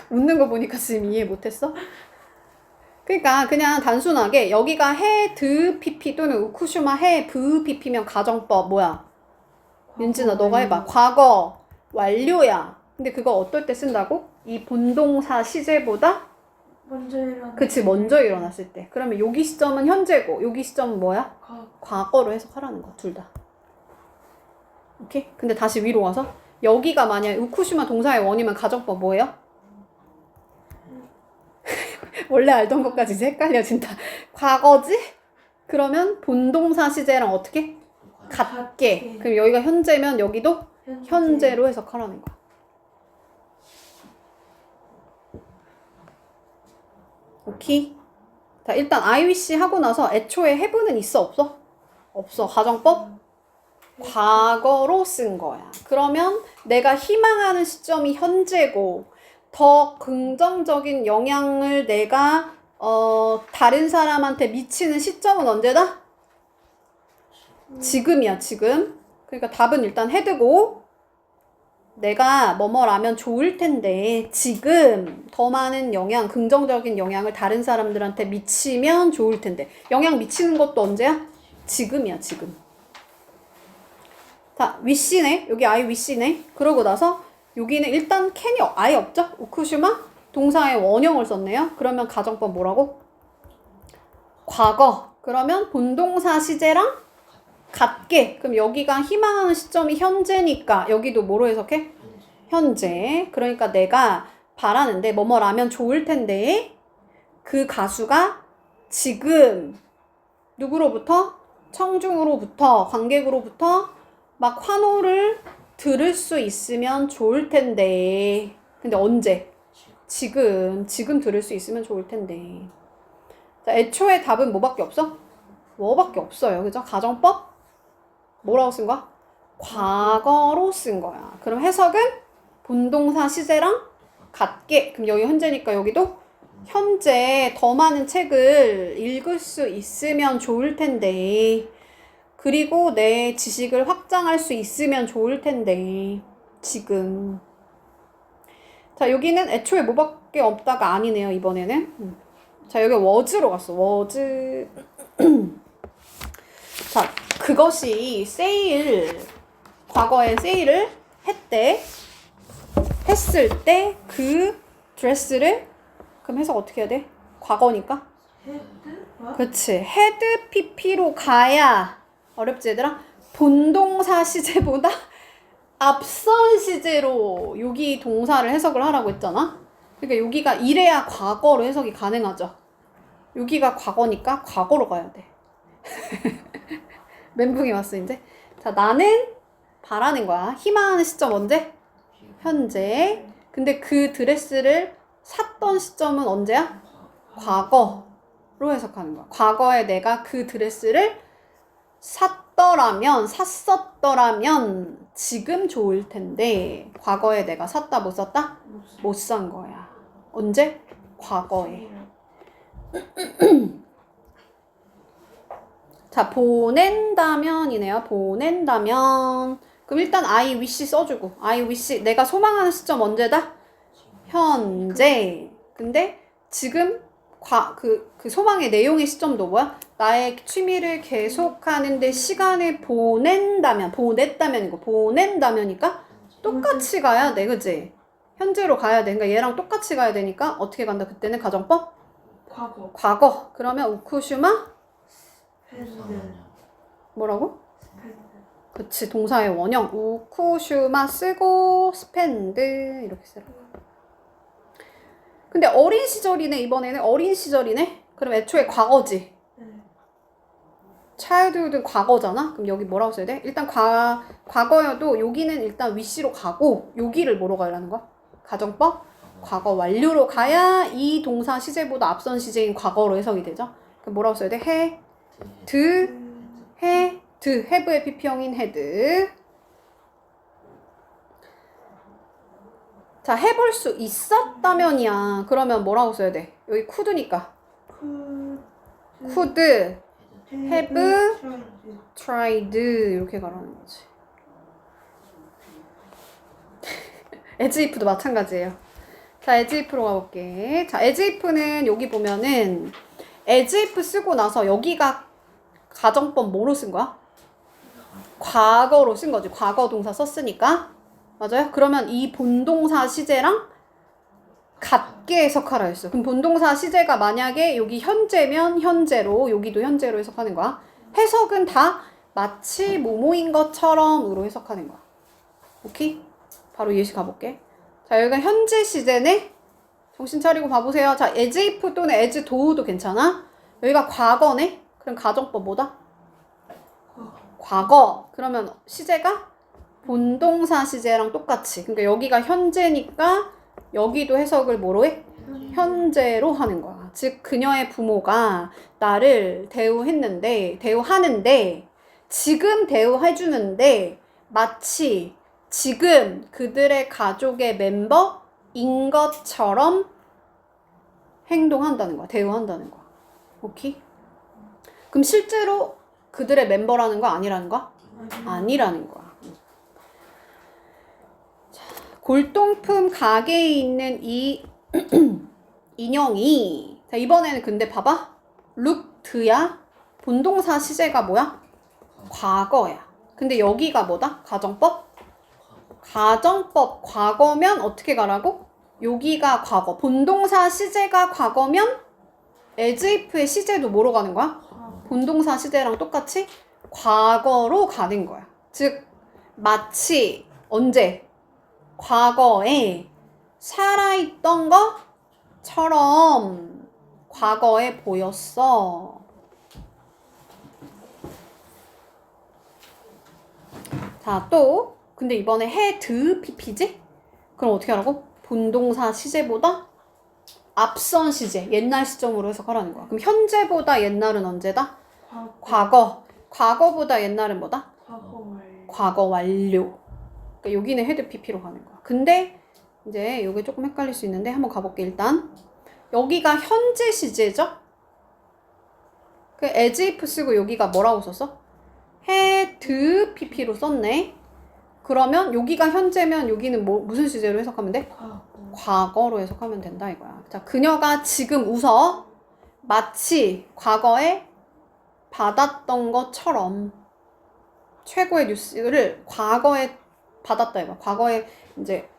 웃는 거 보니까 지금 이해 못했어? 그러니까 그냥 단순하게 여기가 had pp 또는 우쿠슈마 have pp면 가정법 뭐야? 윤진아 너가 해봐. 과거 완료야. 근데 그거 어떨 때 쓴다고? 이 본동사 시제보다 먼저 일어났을 그치 먼저 일어났을 때. 그러면 여기 시점은 현재고 여기 시점은 뭐야? 과거로 해석하라는 거야. 둘 다. 오케이? 근데 다시 위로 와서 여기가 만약 우쿠슈마 동사의 원이면 가정법 뭐예요? 원래 알던 것까지 이제 헷갈려진다. 과거지? 그러면 본동사 시제랑 어떻게? 같게. 그럼 여기가 현재면 여기도 현재로 해석하라는 거야. 오케이? 자, 일단 I wish 하고 나서 애초에 have는 있어 없어? 없어. 가정법? 과거로 쓴 거야. 그러면 내가 희망하는 시점이 현재고 더 긍정적인 영향을 내가 다른 사람한테 미치는 시점은 언제다? 지금이야, 지금. 그러니까 답은 일단 had고 내가 뭐뭐라면 좋을 텐데 지금 더 많은 영향, 긍정적인 영향을 다른 사람들한테 미치면 좋을 텐데 영향 미치는 것도 언제야? 지금이야, 지금. 자, wish네. 여기 I wish네. 그러고 나서 여기는 일단 can이 아예 없죠? 우쿠슈마 동사의 원형을 썼네요. 그러면 가정법 뭐라고? 과거. 그러면 본동사 시제랑 같게. 그럼 여기가 희망하는 시점이 현재니까 여기도 뭐로 해석해? 현재. 그러니까 내가 바라는데 뭐뭐라면 좋을 텐데 그 가수가 지금 누구로부터? 청중으로부터, 관객으로부터 막 환호를 들을 수 있으면 좋을 텐데. 근데 언제? 지금 들을 수 있으면 좋을 텐데. 자, 애초에 답은 뭐밖에 없어? 뭐밖에 없어요. 그죠? 가정법? 뭐라고 쓴 거야? 과거로 쓴 거야. 그럼 해석은 본동사 시제랑 같게. 그럼 여기 현재니까 여기도 현재 더 많은 책을 읽을 수 있으면 좋을 텐데. 그리고 내 지식을 확장할 수 있으면 좋을 텐데. 지금. 자, 여기는 애초에 뭐밖에 없다가 아니네요, 이번에는. 자, 여기 was로 갔어. was. 자, 그것이 과거에 세일을 했을 때 그 드레스를 그럼 해석 어떻게 해야 돼? 과거니까? 헤드? 뭐? 그치. had pp로 가야 어렵지 얘들아? 본동사 시제보다 앞선 시제로 여기 동사를 해석을 하라고 했잖아. 그러니까 여기가 이래야 과거로 해석이 가능하죠. 여기가 과거니까 과거로 가야 돼. 멘붕이 왔어 이제. 자, 나는 바라는 거야. 희망하는 시점 언제? 현재. 근데 그 드레스를 샀던 시점은 언제야? 과거로 해석하는 거야. 과거에 내가 그 드레스를 샀었더라면 지금 좋을 텐데 과거에 내가 샀다 못 샀다? 못 산 거야. 언제? 과거에. 자, 보낸다면이네요. 보낸다면. 그럼 일단 I wish 써주고. I wish. 내가 소망하는 시점 언제다? 현재. 근데 지금 그 소망의 내용의 시점도 뭐야? 나의 취미를 계속하는데 시간을 보냈다면이고 보낸다면이니까 똑같이 가야 돼, 그치? 현재로 가야 돼. 그러니까 얘랑 똑같이 가야 되니까 어떻게 간다? 그때는 가정법? 과거. 그러면 우쿠슈마? 뭐라고? 그치, 동사의 원형 우쿠슈마 쓰고 스펜드 이렇게 쓰라고. 근데 어린 시절이네. 이번에는 어린 시절이네. 그럼 애초에 과거지. childhood는 과거잖아. 그럼 여기 뭐라고 써야 돼? 일단 과거여도 여기는 일단 wish로 가고 여기를 뭐로 가라는 거야? 가정법? 과거 완료로 가야 이 동사 시제보다 앞선 시제인 과거로 해석이 되죠. 그럼 뭐라고 써야 돼? have의 PP형인 had. 자, 해볼 수 있었다면이야. 그러면 뭐라고 써야 돼? 여기 could니까. could, have, tried 이렇게 가라는 거지. as if도 마찬가지예요. 자, as if로 가볼게. 자, as if는 여기 보면은 as if 쓰고 나서 여기가 가정법 뭐로 쓴 거야? 과거로 쓴 거지. 과거 동사 썼으니까. 맞아요? 그러면 이 본동사 시제랑 같게 해석하라 했어. 그럼 본동사 시제가 만약에 여기 현재면 현재로, 여기도 현재로 해석하는 거야. 해석은 다 마치 뭐뭐인 것처럼으로 해석하는 거야. 오케이? 바로 예시 가볼게. 자, 여기가 현재 시제네. 정신 차리고 봐보세요. 자, as if 또는 as do도 괜찮아. 여기가 과거네. 그럼 가정법 뭐다? 과거. 그러면 시제가 본동사 시제랑 똑같이. 그러니까 여기가 현재니까 여기도 해석을 뭐로 해? 현재로 하는 거야. 즉 그녀의 부모가 나를 대우하는데 지금 대우해주는데 마치 지금 그들의 가족의 멤버인 것처럼 행동한다는 거야. 대우한다는 거야. 오케이? 그럼 실제로 그들의 멤버라는 거 아니라는 거야? 아니라는 거야. 골동품 가게에 있는 이 인형이, 자, 이번에는 근데 봐봐. looked야. 본동사 시제가 뭐야? 과거야. 근데 여기가 뭐다? 가정법? 가정법 과거면 어떻게 가라고? 여기가 과거. 본동사 시제가 과거면 as if의 시제도 뭐로 가는 거야? 본동사 시제랑 똑같이 과거로 가는 거야. 즉 마치 언제? 과거에 살아있던 것처럼 과거에 보였어. 자, 또 근데 이번에 had pp지? 그럼 어떻게 하라고? 본동사 시제보다 앞선 시제, 옛날 시점으로 해석하라는 거야. 그럼 현재보다 옛날은 언제다? 과거. 과거보다 옛날은 뭐다? 과거 완료. 그러니까 여기는 had pp로 가는 거야. 근데 이제 이게 조금 헷갈릴 수 있는데 한번 가볼게. 일단 여기가 현재 시제죠? 그 as if 쓰고 여기가 뭐라고 썼어? had pp로 썼네. 그러면 여기가 현재면 여기는 무슨 시제로 해석하면 돼? 과거로 해석하면 된다 이거야. 자, 그녀가 지금 웃어 마치 과거에 받았던 것처럼 최고의 뉴스를 과거에 받았다 이거. 과거에 이제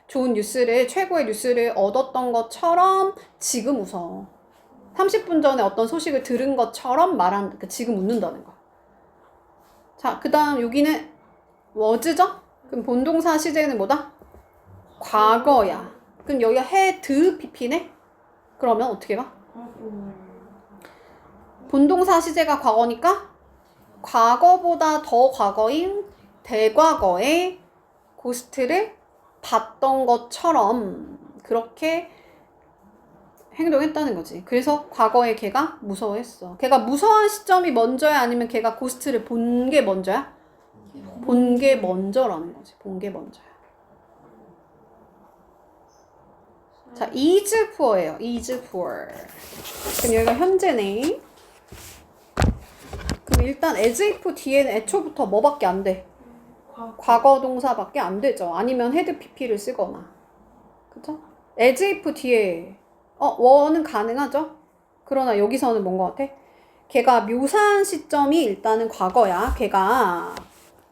좋은 뉴스를, 최고의 뉴스를 얻었던 것처럼 지금 웃어. 30분 전에 어떤 소식을 들은 것처럼 지금 웃는다는 거. 자, 그 다음 여기는 was죠? 그럼 본동사 시제는 뭐다? 과거야. 그럼 여기가 had pp네? 그러면 어떻게 가? 본동사 시제가 과거니까 과거보다 더 과거인 대과거에 고스트를 봤던 것처럼 그렇게 행동했다는 거지. 그래서 과거에 걔가 무서워했어. 걔가 무서워한 시점이 먼저야? 아니면 걔가 고스트를 본 게 먼저야? 본 게 먼저라는 거지. 본 게 먼저야. 자, is poor예요. is poor. 그럼 여기가 현재네. 그럼 일단 as if 뒤에는 애초부터 뭐밖에 안 돼? 과거 동사밖에 안 되죠. 아니면 had pp를 쓰거나. 그죠? as if 뒤에 원은 가능하죠? 그러나 여기서는 뭔 것 같아? 걔가 묘사한 시점이 일단은 과거야. 걔가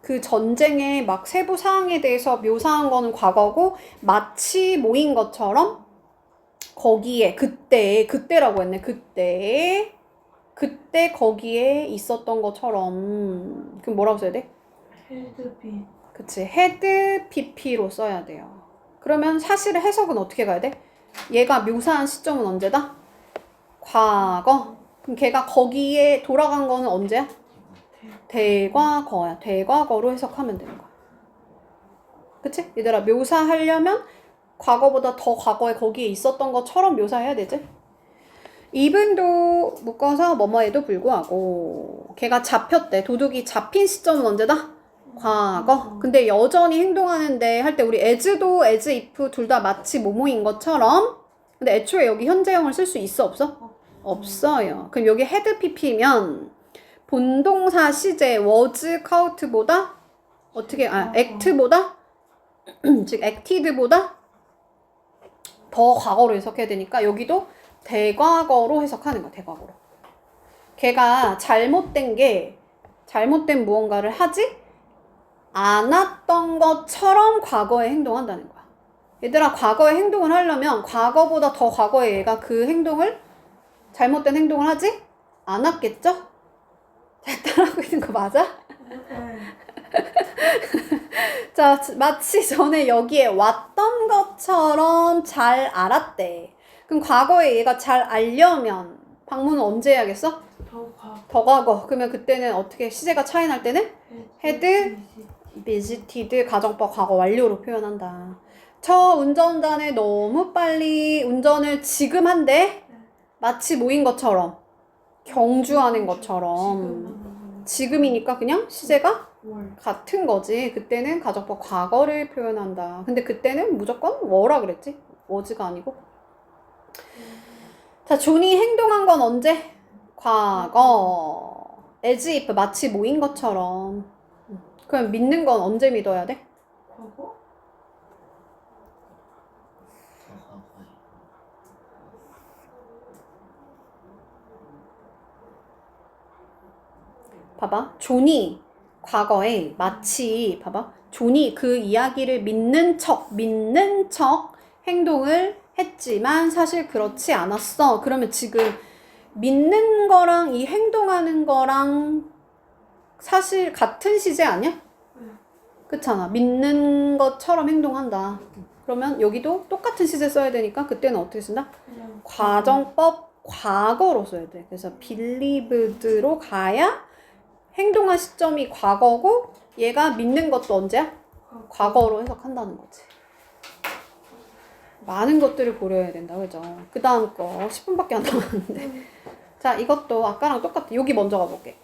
그 전쟁의 막 세부 사항에 대해서 묘사한 거는 과거고 마치 모인 것처럼 거기에 그때라고 했네. 그때 거기에 있었던 것처럼 그럼 뭐라고 써야 돼? 헤드비. 그치. had pp로 써야 돼요. 그러면 사실의 해석은 어떻게 가야 돼? 얘가 묘사한 시점은 언제다? 과거. 그럼 걔가 거기에 돌아간 거는 언제야? 대과거야. 대과거로 해석하면 되는 거야. 그치? 얘들아, 묘사하려면 과거보다 더 과거에 거기에 있었던 것처럼 묘사해야 되지? 이분도 묶어서 뭐뭐에도 불구하고 걔가 잡혔대. 도둑이 잡힌 시점은 언제다? 과거. 근데 여전히 행동하는데 할 때 우리 as도 as if 둘 다 마치 뭐뭐인 것처럼 근데 애초에 여기 현재형을 쓸 수 있어 없어? 없어요. 그럼 여기 had pp면 본동사 시제 was cought보다 어떻게 act보다 즉 acted보다 더 과거로 해석해야 되니까 여기도 대과거로 해석하는 거야. 대과거로. 걔가 잘못된 무언가를 하지 않았던 것처럼 과거에 행동한다는 거야. 얘들아, 과거에 행동을 하려면 과거보다 더 과거에 얘가 그 행동을 잘못된 행동을 하지 않았겠죠? 잘 따라하고 있는 거 맞아? 네. 자, 마치 전에 여기에 왔던 것처럼 잘 알았대. 그럼 과거에 얘가 잘 알려면 방문은 언제 해야겠어? 더 과거. 그러면 그때는 어떻게 시제가 차이 날 때는? had visited 가정법 과거 완료로 표현한다. 저 운전자는 너무 빨리 운전을 지금 한대. 마치 모인 것처럼. 경주하는 것처럼. 지금이니까 그냥 시제가 같은 거지. 그때는 가정법 과거를 표현한다. 근데 그때는 무조건 뭐라 그랬지? was가 아니고. 자, 존이 행동한 건 언제? 과거. as if 마치 모인 것처럼. 그럼 믿는 건 언제 믿어야 돼? 과거? 봐봐. 존이 과거에 마치 봐봐. 존이 그 이야기를 믿는 척 행동을 했지만 사실 그렇지 않았어. 그러면 지금 믿는 거랑 이 행동하는 거랑 사실 같은 시제 아니야? 그렇잖아. 믿는 것처럼 행동한다. 그러면 여기도 똑같은 시제 써야 되니까 그때는 어떻게 쓴다? 과정법 과거로 써야 돼. 그래서 believed로 가야 행동한 시점이 과거고 얘가 믿는 것도 언제야? 과거로 해석한다는 거지. 많은 것들을 고려해야 된다. 그죠? 그 다음 거 10분밖에 안 남았는데 자, 이것도 아까랑 똑같아. 여기 먼저 가볼게.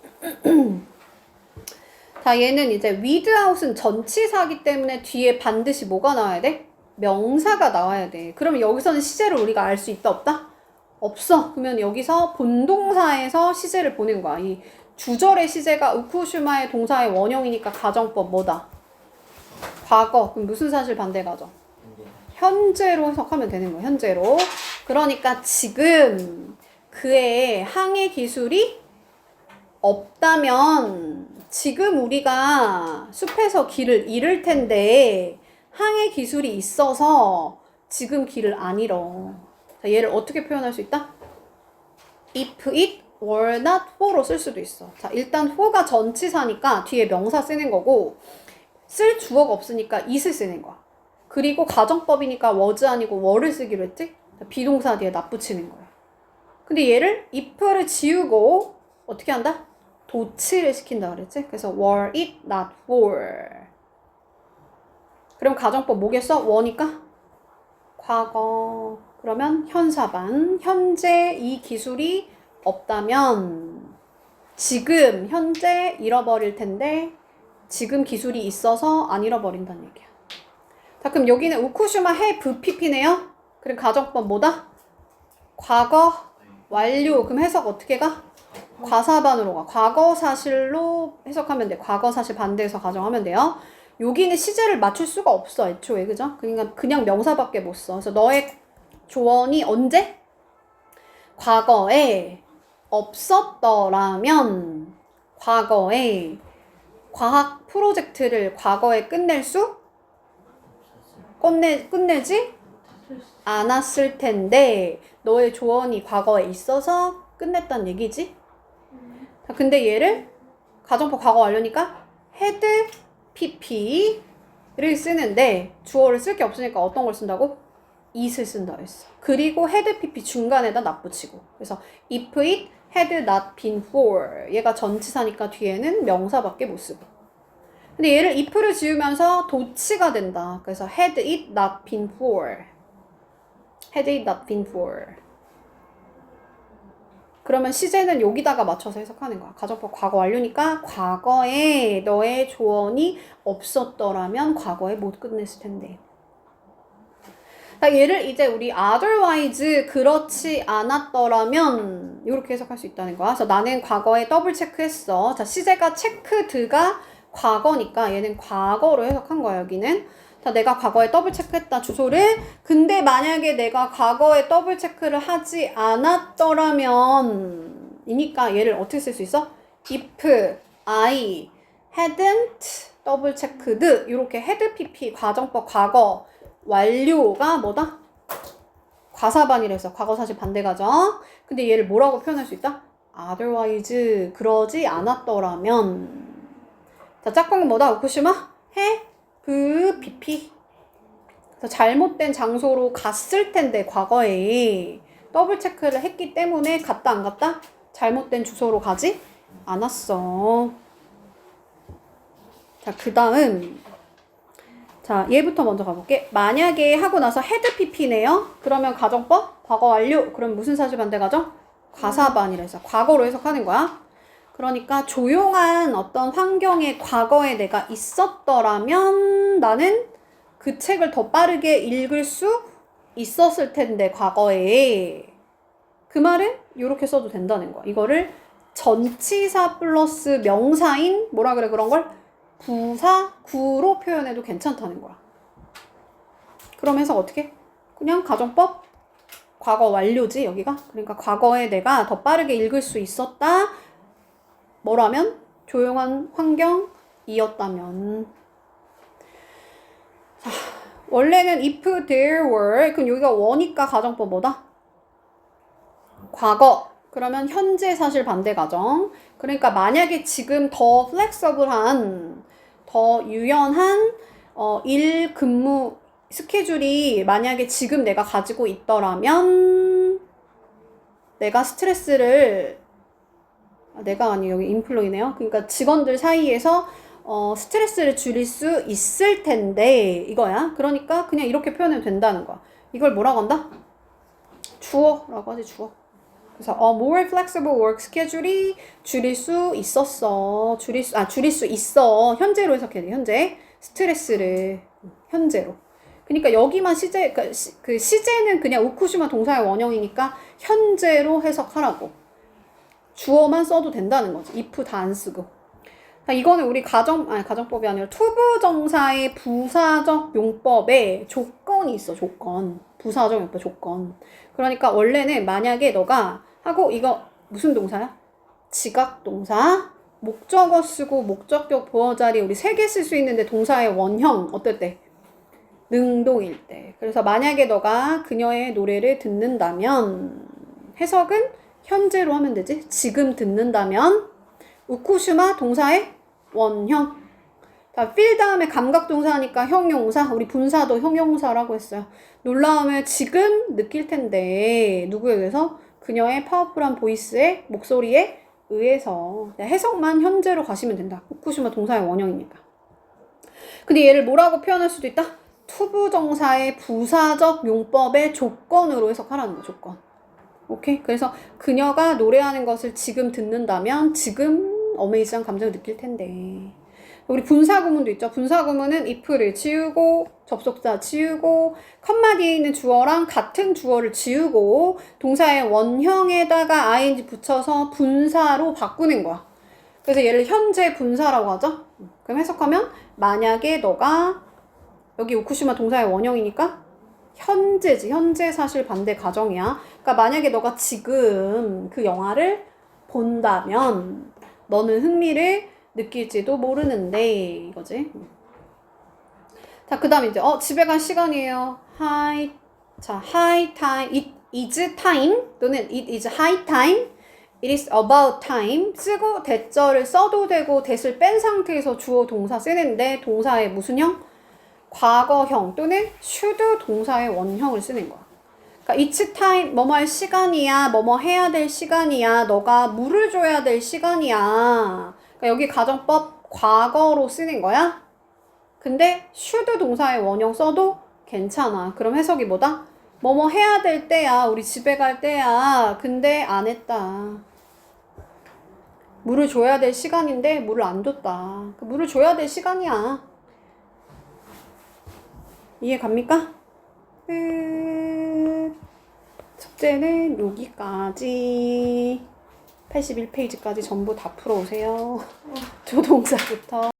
자, 얘는 이제 without은 전치사기 때문에 뒤에 반드시 뭐가 나와야 돼? 명사가 나와야 돼. 그러면 여기서는 시제를 우리가 알 수 있다 없다? 없어. 그러면 여기서 본동사에서 시제를 보는 거야. 이 주절의 시제가 우쿠슈마의 동사의 원형이니까 가정법 뭐다? 과거. 그럼 무슨 사실 반대 가정? 현재로 해석하면 되는 거야. 현재로. 그러니까 지금 그의 항해 기술이 없다면 지금 우리가 숲에서 길을 잃을 텐데 항해 기술이 있어서 지금 길을 안 잃어. 자, 얘를 어떻게 표현할 수 있다? If it were not for로 쓸 수도 있어. 자, 일단 for가 전치사니까 뒤에 명사 쓰는 거고 쓸 주어가 없으니까 it을 쓰는 거야. 그리고 가정법이니까 was 아니고 were를 쓰기로 했지? 비동사 뒤에 not 붙이는 거야. 근데 얘를 if를 지우고 어떻게 한다? 도치를 시킨다 그랬지? 그래서 were it not for. 그럼 가정법 뭐겠어? were니까 과거. 그러면 현사반. 현재 이 기술이 없다면 지금 현재 잃어버릴 텐데 지금 기술이 있어서 안 잃어버린다는 얘기야. 자, 그럼 여기는 우쿠시마 해 부피피네요. 그럼 가정법 뭐다? 과거 완료. 그럼 해석 어떻게 가? 과사반으로 가. 과거 사실로 해석하면 돼. 과거 사실 반대해서 가정하면 돼요. 여기는 시제를 맞출 수가 없어, 애초에. 그죠? 그러니까 그냥 명사밖에 못 써. 그래서 너의 조언이 언제? 과거에 없었더라면 과거에 과학 프로젝트를 과거에 끝내지 않았을 텐데 너의 조언이 과거에 있어서 끝냈단 얘기지? 자, 근데 얘를 가정법 과거 완료니까 had pp를 쓰는데 주어를 쓸 게 없으니까 어떤 걸 쓴다고? it을 쓴다 했어. 그리고 had pp 중간에다 not 붙이고. 그래서 if it had not been for 얘가 전치사니까 뒤에는 명사밖에 못 쓰고. 근데 얘를 if를 지우면서 도치가 된다. 그래서 had it not been for had it not been for 그러면 시제는 여기다가 맞춰서 해석하는 거야. 가정법 과거 완료니까 과거에 너의 조언이 없었더라면 과거에 못 끝냈을 텐데. 자, 얘를 이제 우리 otherwise 그렇지 않았더라면 이렇게 해석할 수 있다는 거야. 그래서 나는 과거에 더블 체크했어. 자, 시제가 체크드가 과거니까 얘는 과거로 해석한 거야, 여기는. 자, 내가 과거에 더블 체크했다, 주소를. 근데 만약에 내가 과거에 더블 체크를 하지 않았더라면 이니까 얘를 어떻게 쓸 수 있어? if I hadn't 더블 체크ed 이렇게 had pp 과정법 과거 완료가 뭐다? 과사반이라서 과거 사실 반대 가정. 근데 얘를 뭐라고 표현할 수 있다? otherwise 그러지 않았더라면. 자, 짝꿍은 뭐다? 우쿠시마 해 pp. 잘못된 장소로 갔을 텐데 과거에 더블 체크를 했기 때문에 갔다 안 갔다? 잘못된 주소로 가지 않았어. 자, 그 다음 자, 얘부터 먼저 가볼게. 만약에 하고 나서 had pp네요. 그러면 가정법 과거 완료. 그럼 무슨 사실 반대 가정? 과사반이라서 과거로 해석하는 거야. 그러니까 조용한 어떤 환경에 과거에 내가 있었더라면 나는 그 책을 더 빠르게 읽을 수 있었을 텐데 과거에. 그 말은 이렇게 써도 된다는 거야. 이거를 전치사 플러스 명사인 뭐라 그래 그런 걸? 부사구로 표현해도 괜찮다는 거야. 그럼 해석 어떻게? 그냥 가정법 과거 완료지 여기가. 그러니까 과거에 내가 더 빠르게 읽을 수 있었다. 뭐라면? 조용한 환경이었다면. 자, 원래는 if there were 그럼 여기가 were니까 가정법 뭐다? 과거. 그러면 현재 사실 반대 가정. 그러니까 만약에 지금 더 플렉서블한 더 유연한 일 근무 스케줄이 만약에 지금 내가 가지고 있더라면 내가 스트레스를 내가 아니 여기 인플로이네요. 그러니까 직원들 사이에서 스트레스를 줄일 수 있을 텐데 이거야. 그러니까 그냥 이렇게 표현해도 된다는 거야. 이걸 뭐라고 한다? 주어라고 하지 주어. 그래서 more flexible work schedule이 줄일 수 있었어. 줄일 수 있어. 현재로 해석해야 돼. 현재 스트레스를 현재로. 그러니까 여기만 시제 그 시제는 그냥 우쿠시마 동사의 원형이니까 현재로 해석하라고. 주어만 써도 된다는 거지. if 다 안 쓰고. 자, 이거는 우리 가정법이 아니라 투부정사의 부사적 용법에 조건이 있어. 조건. 부사적 용법 조건. 그러니까 원래는 만약에 너가 하고 이거 무슨 동사야? 지각동사. 목적어 쓰고 목적격 보어 자리 우리 3개 쓸 수 있는데 동사의 원형 어떨 때? 능동일 때. 그래서 만약에 너가 그녀의 노래를 듣는다면 해석은 현재로 하면 되지. 지금 듣는다면 우쿠슈마 동사의 원형. 자, feel 다음에 감각동사니까 형용사. 우리 분사도 형용사라고 했어요. 놀라움을 지금 느낄 텐데 누구에 의해서? 그녀의 파워풀한 보이스의 목소리에 의해서. 해석만 현재로 가시면 된다. 우쿠슈마 동사의 원형이니까. 근데 얘를 뭐라고 표현할 수도 있다? 투부정사의 부사적 용법의 조건으로 해석하라는 거야. 조건. 오케이? 그래서 그녀가 노래하는 것을 지금 듣는다면 지금 어메이즈한 감정을 느낄 텐데. 우리 분사구문도 있죠. 분사구문은 if를 지우고 접속사 지우고 컴마 뒤에 있는 주어랑 같은 주어를 지우고 동사의 원형에다가 ing 붙여서 분사로 바꾸는 거야. 그래서 얘를 현재 분사라고 하죠. 그럼 해석하면 만약에 너가 여기 우쿠시마 동사의 원형이니까 현재지. 현재 사실 반대 가정이야. 그러니까 만약에 너가 지금 그 영화를 본다면 너는 흥미를 느낄지도 모르는데 이거지. 자, 그 다음 이제 집에 갈 시간이에요. High time. It is time 또는 it is high time. It is about time. 쓰고 대절을 써도 되고 대를 뺀 상태에서 주어 동사 쓰는데 동사의 무슨 형? 과거형 또는 should 동사의 원형을 쓰는 거야. 그러니까 it's time, 뭐뭐 할 시간이야, 뭐뭐 해야 될 시간이야, 너가 물을 줘야 될 시간이야. 그러니까 여기 가정법 과거로 쓰는 거야. 근데 should 동사의 원형 써도 괜찮아. 그럼 해석이 뭐다? 뭐뭐 해야 될 때야, 우리 집에 갈 때야. 근데 안 했다. 물을 줘야 될 시간인데 물을 안 줬다. 물을 줘야 될 시간이야. 이해 갑니까? 숙제는 여기까지. 81페이지까지 전부 다 풀어오세요. 조동사부터.